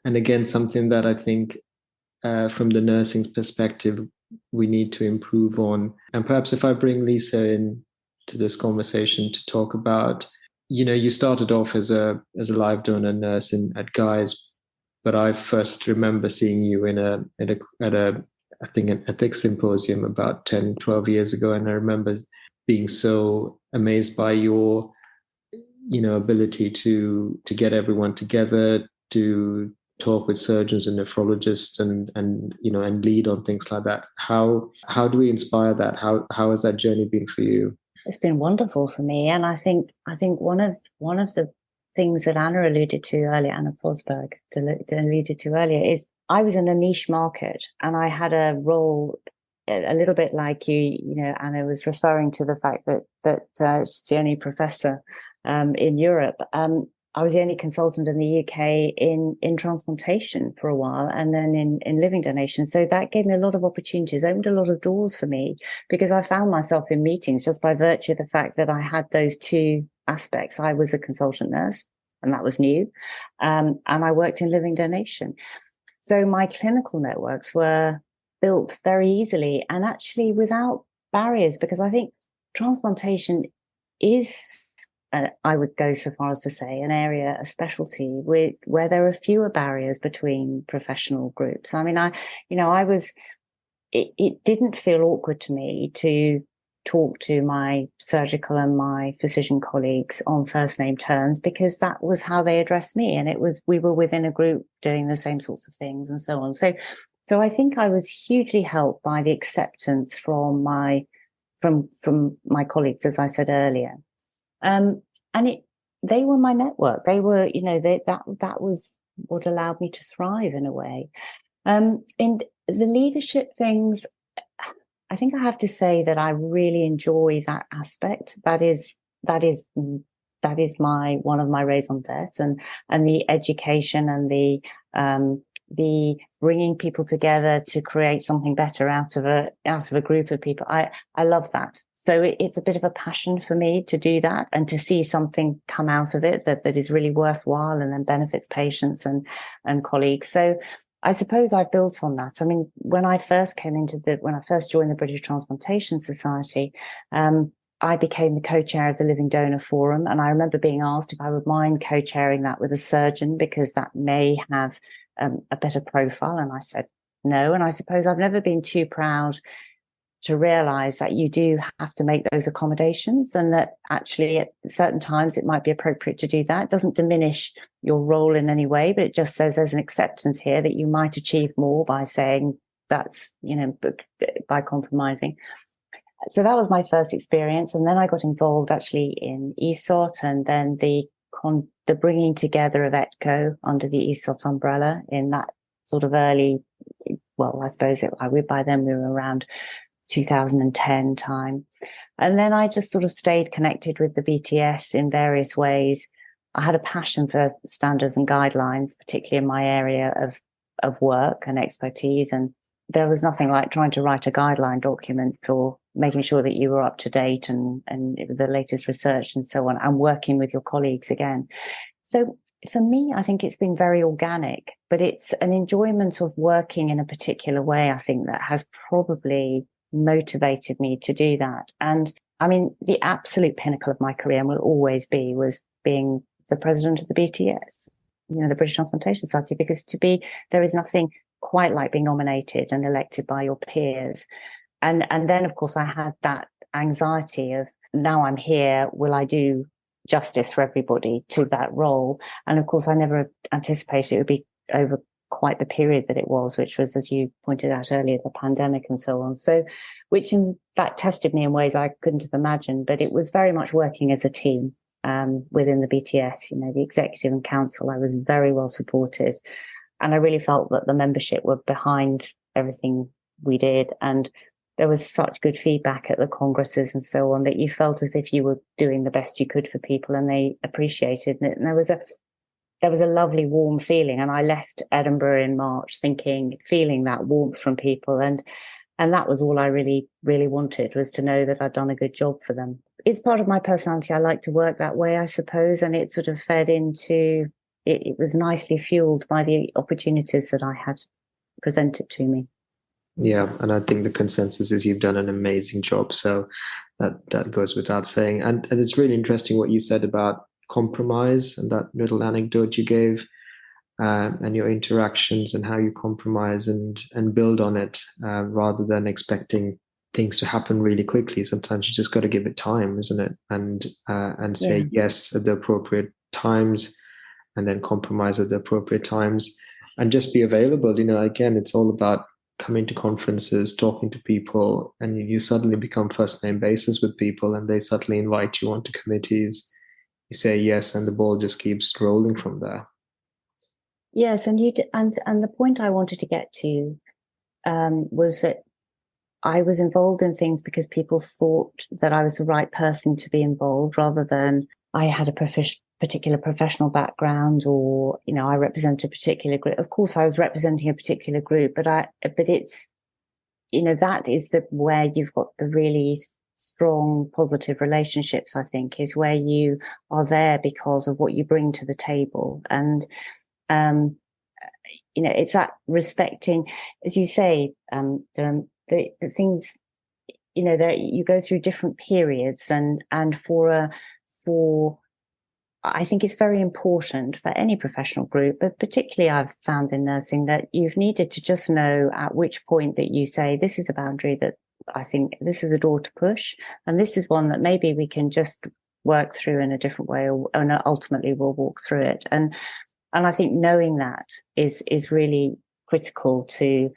Speaker 1: and again something that I think from the nursing perspective we need to improve on. And perhaps if I bring Lisa in to this conversation to talk about, you started off as a live donor nurse at Guy's, but I first remember seeing you at a I think an ethics symposium about 10, 12 years ago, and I remember being so amazed by your ability to get everyone together, to talk with surgeons and nephrologists and lead on things like that. How do we inspire that? How has that journey been for you?
Speaker 2: It's been wonderful for me, and I think one of the things that Anna alluded to earlier, Anna Fosberg alluded to earlier, is I was in a niche market and I had a role a little bit like Anna was referring to the fact that she's the only professor in Europe. I was the only consultant in the UK in transplantation for a while, and then in living donation. So that gave me a lot of opportunities, opened a lot of doors for me, because I found myself in meetings just by virtue of the fact that I had those two aspects. I was a consultant nurse, and that was new, and I worked in living donation. So my clinical networks were built very easily and actually without barriers, because I think transplantation is, I would go so far as to say, an area, a specialty where there are fewer barriers between professional groups. I mean, it didn't feel awkward to me to talk to my surgical and my physician colleagues on first name terms, because that was how they addressed me. And we were within a group doing the same sorts of things and so on. So I think I was hugely helped by the acceptance from my colleagues, as I said earlier. They were my network. They were, that was what allowed me to thrive in a way. In the leadership things, I think I have to say that I really enjoy that aspect. That is one of my raison d'etre, and the education and the bringing people together to create something better out of a group of people. I love that. So it's a bit of a passion for me to do that and to see something come out of it that is really worthwhile and then benefits patients and colleagues. So I suppose I built on that. I mean, when I first joined the British Transplantation Society, I became the co-chair of the Living Donor Forum. And I remember being asked if I would mind co-chairing that with a surgeon, because that may have a better profile. And I said no. And I suppose I've never been too proud to realize that you do have to make those accommodations, and that actually at certain times it might be appropriate to do that. It doesn't diminish your role in any way, but it just says there's an acceptance here that you might achieve more by saying that's, by compromising. So that was my first experience. And then I got involved actually in ESOT, and then the bringing together of ETCO under the ESOT umbrella in that sort of early, well, I suppose by then we were around 2010 time. And then I just sort of stayed connected with the BTS in various ways. I had a passion for standards and guidelines, particularly in my area of work and expertise. And there was nothing like trying to write a guideline document for making sure that you were up to date and the latest research and so on, and working with your colleagues again. So for me, I think it's been very organic, but it's an enjoyment of working in a particular way, I think, that has probably motivated me to do that. And I mean, the absolute pinnacle of my career and will always was being the president of the BTS, the British Transplantation Society, because there is nothing quite like being nominated and elected by your peers. And then, of course, I had that anxiety of, now I'm here, will I do justice for everybody to that role? And of course, I never anticipated it would be over quite the period that it was, which was, as you pointed out earlier, the pandemic and so on. So, which in fact tested me in ways I couldn't have imagined, but it was very much working as a team within the BTS, the executive and council. I was very well supported, and I really felt that the membership were behind everything we did. And there was such good feedback at the congresses and so on that you felt as if you were doing the best you could for people, and they appreciated it. And there was a lovely warm feeling. And I left Edinburgh in March feeling that warmth from people. And that was all I really, really wanted, was to know that I'd done a good job for them. It's part of my personality. I like to work that way, I suppose. And it sort of fed into, it was nicely fueled by the opportunities that I had presented to me.
Speaker 1: Yeah, and I think the consensus is you've done an amazing job. So that goes without saying. And it's really interesting what you said about compromise, and that little anecdote you gave, and your interactions and how you compromise and build on it, rather than expecting things to happen really quickly. Sometimes you just got to give it time, isn't it? And say yes at the appropriate times, and then compromise at the appropriate times, and just be available. Again, it's all about coming to conferences, talking to people, and you suddenly become first name basis with people, and they suddenly invite you onto committees. you say yes, and the ball just keeps rolling from there.
Speaker 2: Yes, and the point I wanted to get to was that I was involved in things because people thought that I was the right person to be involved, rather than I had a particular professional background, or I represent a particular group. Of course, I was representing a particular group, but it's that is where you've got the really strong positive relationships. I think is where you are there because of what you bring to the table, and it's that respecting, as you say, the things, you go through different periods, and for I think it's very important for any professional group, but particularly I've found in nursing, that you've needed to just know at which point that you say, this is a boundary that I think this is a door to push, and this is one that maybe we can just work through in a different way, and ultimately we'll walk through it. And I think knowing that is really critical to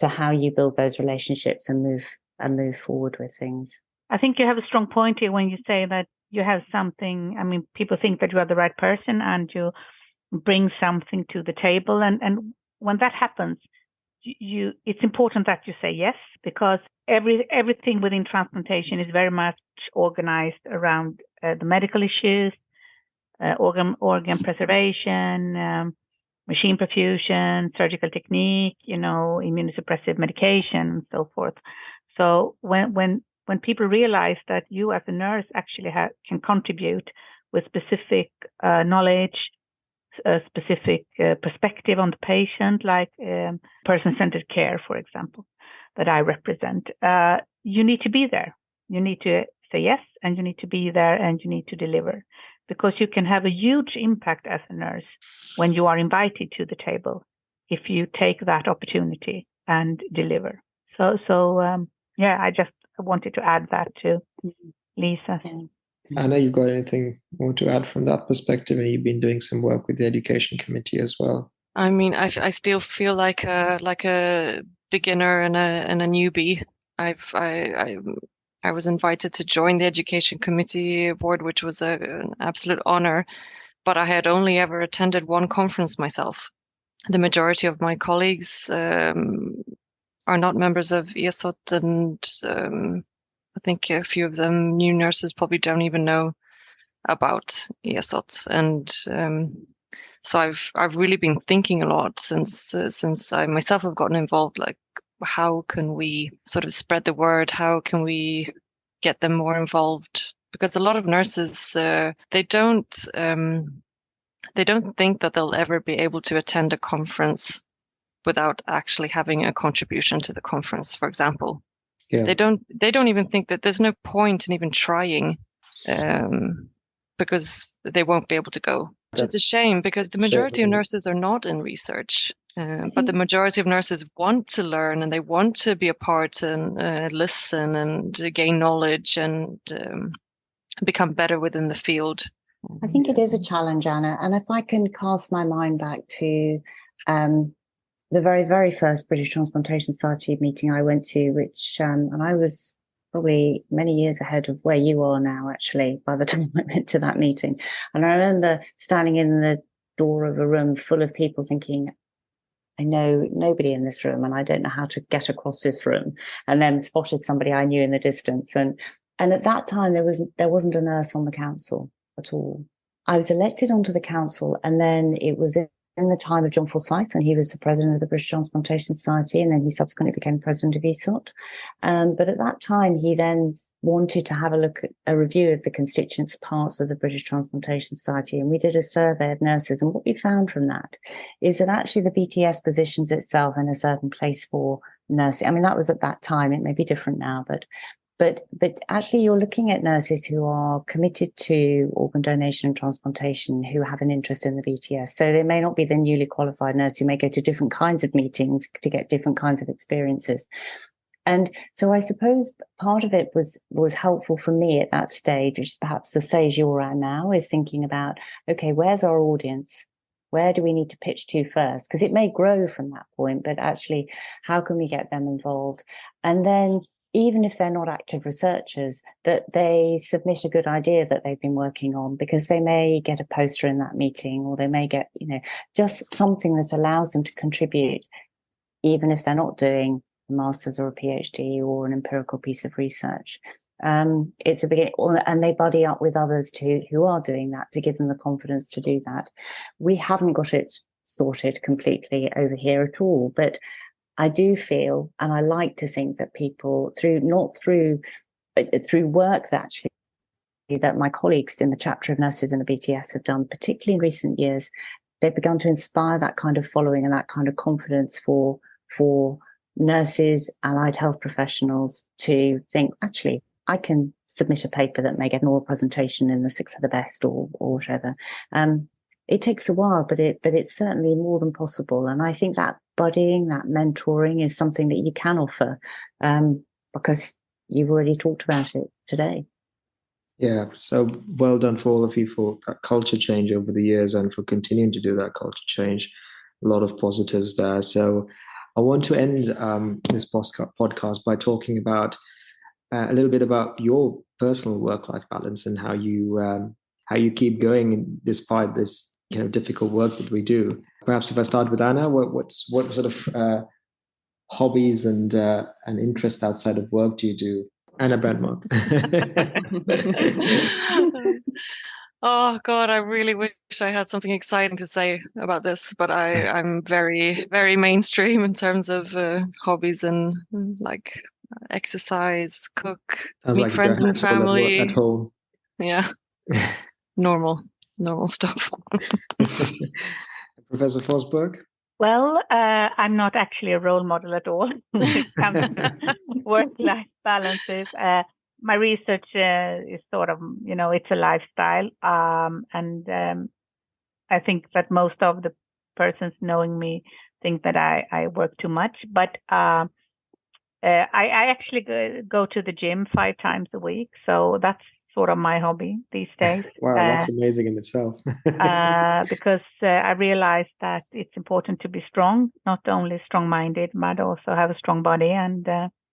Speaker 2: how you build those relationships and move forward with things.
Speaker 4: I think you have a strong point here when you say that you have something. I mean, people think that you are the right person and you bring something to the table. And when that happens, it's important that you say yes, because everything within transplantation is very much organized around the medical issues, organ preservation, machine perfusion, surgical technique, immunosuppressive medication, and so forth. So when people realize that you as a nurse actually can contribute with specific knowledge, a specific perspective on the patient, like person-centered care, for example, that I represent, you need to be there. You need to say yes, and you need to be there, and you need to deliver, because you can have a huge impact as a nurse when you are invited to the table, if you take that opportunity and deliver. So I just wanted to add that to Lisa.
Speaker 1: Anna, you got anything more to add from that perspective? And you've been doing some work with the education committee as well.
Speaker 3: I mean, I still feel like a beginner and a newbie. I was invited to join the education committee board, which was an absolute honor, but I had only ever attended one conference myself. The majority of my colleagues are not members of ESOT, and I think a few of them, new nurses, probably don't even know about ESOT. And so I've really been thinking a lot since I myself have gotten involved, like, how can we sort of spread the word? How can we get them more involved? Because a lot of nurses, they don't think that they'll ever be able to attend a conference without actually having a contribution to the conference, for example. Yeah. They don't even think that there's no point in even trying, because they won't be able to go. It's a shame, because the majority of nurses are not in research. But the majority of nurses want to learn, and they want to be a part and listen and gain knowledge and become better within the field.
Speaker 2: I think it is a challenge, Anna. And if I can cast my mind back to the very, very first British Transplantation Society meeting I went to, which, and I was probably many years ahead of where you are now, actually, by the time I went to that meeting. And I remember standing in the door of a room full of people thinking, I know nobody in this room, and I don't know how to get across this room. And then spotted somebody I knew in the distance. And at that time, there wasn't a nurse on the council at all. I was elected onto the council, and then it was in the time of John Forsyth, when he was the president of the British Transplantation Society, and then he subsequently became president of ESOT. But at that time, he then wanted to have a look at a review of the constituent parts of the British Transplantation Society, and we did a survey of nurses. And what we found from that is that actually the BTS positions itself in a certain place for nursing. I mean, that was at that time. It may be different now, but actually you're looking at nurses who are committed to organ donation and transplantation, who have an interest in the BTS. So they may not be the newly qualified nurse who may go to different kinds of meetings to get different kinds of experiences. And so I suppose part of it was helpful for me at that stage, which is perhaps the stage you're at now, is thinking about, okay, where's our audience? Where do we need to pitch to first? Because it may grow from that point, but actually, how can we get them involved? And then, even if they're not active researchers, that they submit a good idea that they've been working on, because they may get a poster in that meeting, or they may get, just something that allows them to contribute, even if they're not doing a master's or a PhD or an empirical piece of research. It's a big, and they buddy up with others too who are doing that, to give them the confidence to do that. We haven't got it sorted completely over here at all, but I do feel, and I like to think, that people through work that actually that my colleagues in the chapter of nurses in the BTS have done, particularly in recent years, they've begun to inspire that kind of following and that kind of confidence for nurses, allied health professionals, to think, actually, I can submit a paper that may get an oral presentation in the 6 of the best or whatever. It takes a while, but it's certainly more than possible. And I think that buddying, that mentoring is something that you can offer, because you've already talked about it today.
Speaker 1: Yeah, so well done for all of you for that culture change over the years, and for continuing to do that culture change. A lot of positives there. So I want to end this podcast by talking about a little bit about your personal work-life balance, and how you keep going despite this difficult work that we do. Perhaps if I start with Anna, what sort of hobbies and interests outside of work do you do? Anna Brandmark.
Speaker 3: Oh God, I really wish I had something exciting to say about this, but I'm very, very mainstream in terms of hobbies, and like exercise, cook,
Speaker 1: Sounds
Speaker 3: meet
Speaker 1: like
Speaker 3: friends and family.
Speaker 1: at home.
Speaker 3: Yeah, normal stuff.
Speaker 1: Professor Forsberg?
Speaker 4: Well, I'm not actually a role model at all when it comes to work-life balances. My research is sort of, it's a lifestyle. And I think that most of the persons knowing me think that I work too much. But I actually go to the gym 5 times a week. So that's sort of my hobby these days.
Speaker 1: Wow, that's amazing in itself.
Speaker 4: Because I realized that it's important to be strong, not only strong-minded, but also have a strong body. And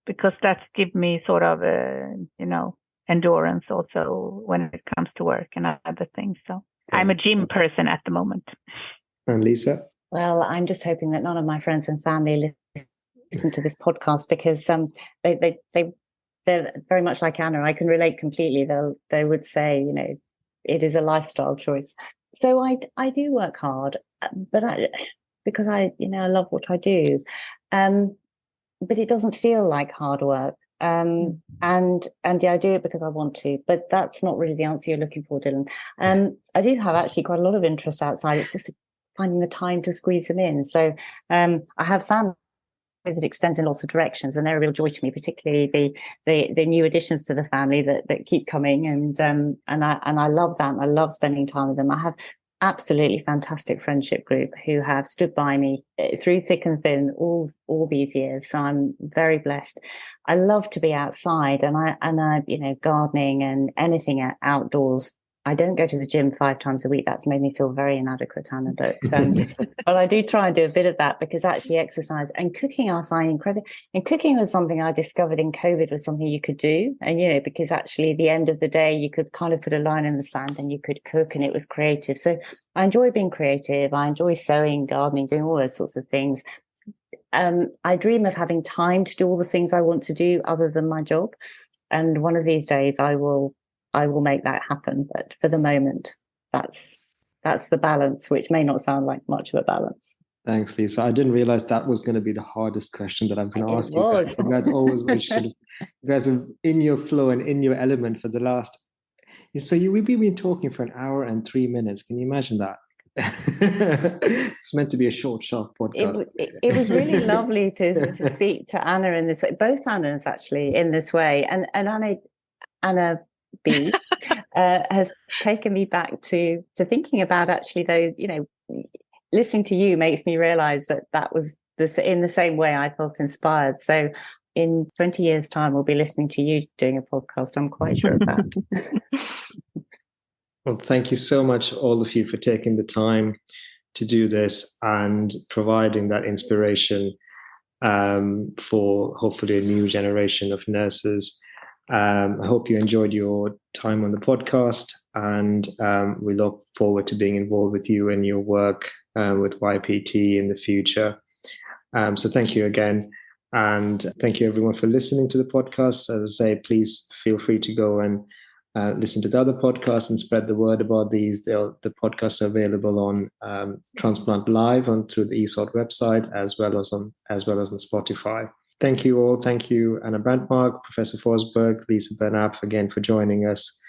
Speaker 4: because that gives me sort of, endurance also when it comes to work and other things. So I'm a gym person at the moment.
Speaker 1: And Lisa?
Speaker 2: Well, I'm just hoping that none of my friends and family listen to this podcast, because they're very much like Anna. I can relate completely. They would say, it is a lifestyle choice. So I do work hard, but because I love what I do. But it doesn't feel like hard work. And yeah, I do it because I want to, but that's not really the answer you're looking for, Dylan. I do have actually quite a lot of interests outside. It's just finding the time to squeeze them in. So I have family that extends in lots of directions, and they're a real joy to me, particularly the new additions to the family that keep coming, and I love that. I love spending time with them. I have absolutely fantastic friendship group who have stood by me through thick and thin all these years. So I'm very blessed. I love to be outside, and I gardening and anything outdoors. I don't go to the gym 5 times a week. That's made me feel very inadequate, Anna. But but I do try and do a bit of that, because actually exercise and cooking I find incredible. And cooking was something I discovered in COVID, was something you could do. And, because actually at the end of the day, you could kind of put a line in the sand and you could cook, and it was creative. So I enjoy being creative. I enjoy sewing, gardening, doing all those sorts of things. I dream of having time to do all the things I want to do other than my job. And one of these days I will make that happen. But for the moment, that's the balance, which may not sound like much of a balance.
Speaker 1: Thanks, Lisa. I didn't realize that was going to be the hardest question that I was going to ask you guys. You guys always wish you guys were in your flow and in your element for the last. So we've been talking for 1 hour and 3 minutes. Can you imagine that? It's meant to be a short, sharp podcast.
Speaker 2: It was really lovely to speak to Anna in this way. Both Annas actually in this way, and Anna B has taken me back to thinking about, actually, though, listening to you makes me realize that was in the same way I felt inspired. So in 20 years' time, we'll be listening to you doing a podcast. I'm quite sure of that.
Speaker 1: Well, thank you so much, all of you, for taking the time to do this and providing that inspiration. for hopefully a new generation of nurses. I hope you enjoyed your time on the podcast, and we look forward to being involved with you in your work with YPT in the future. So thank you again. And thank you everyone for listening to the podcast. As I say, please feel free to go and listen to the other podcasts and spread the word about these. The podcasts are available on Transplant Live through the ESOT website, as well as on Spotify. Thank you all. Thank you, Anna Brandmark, Professor Forsberg, Lisa Bernab again for joining us.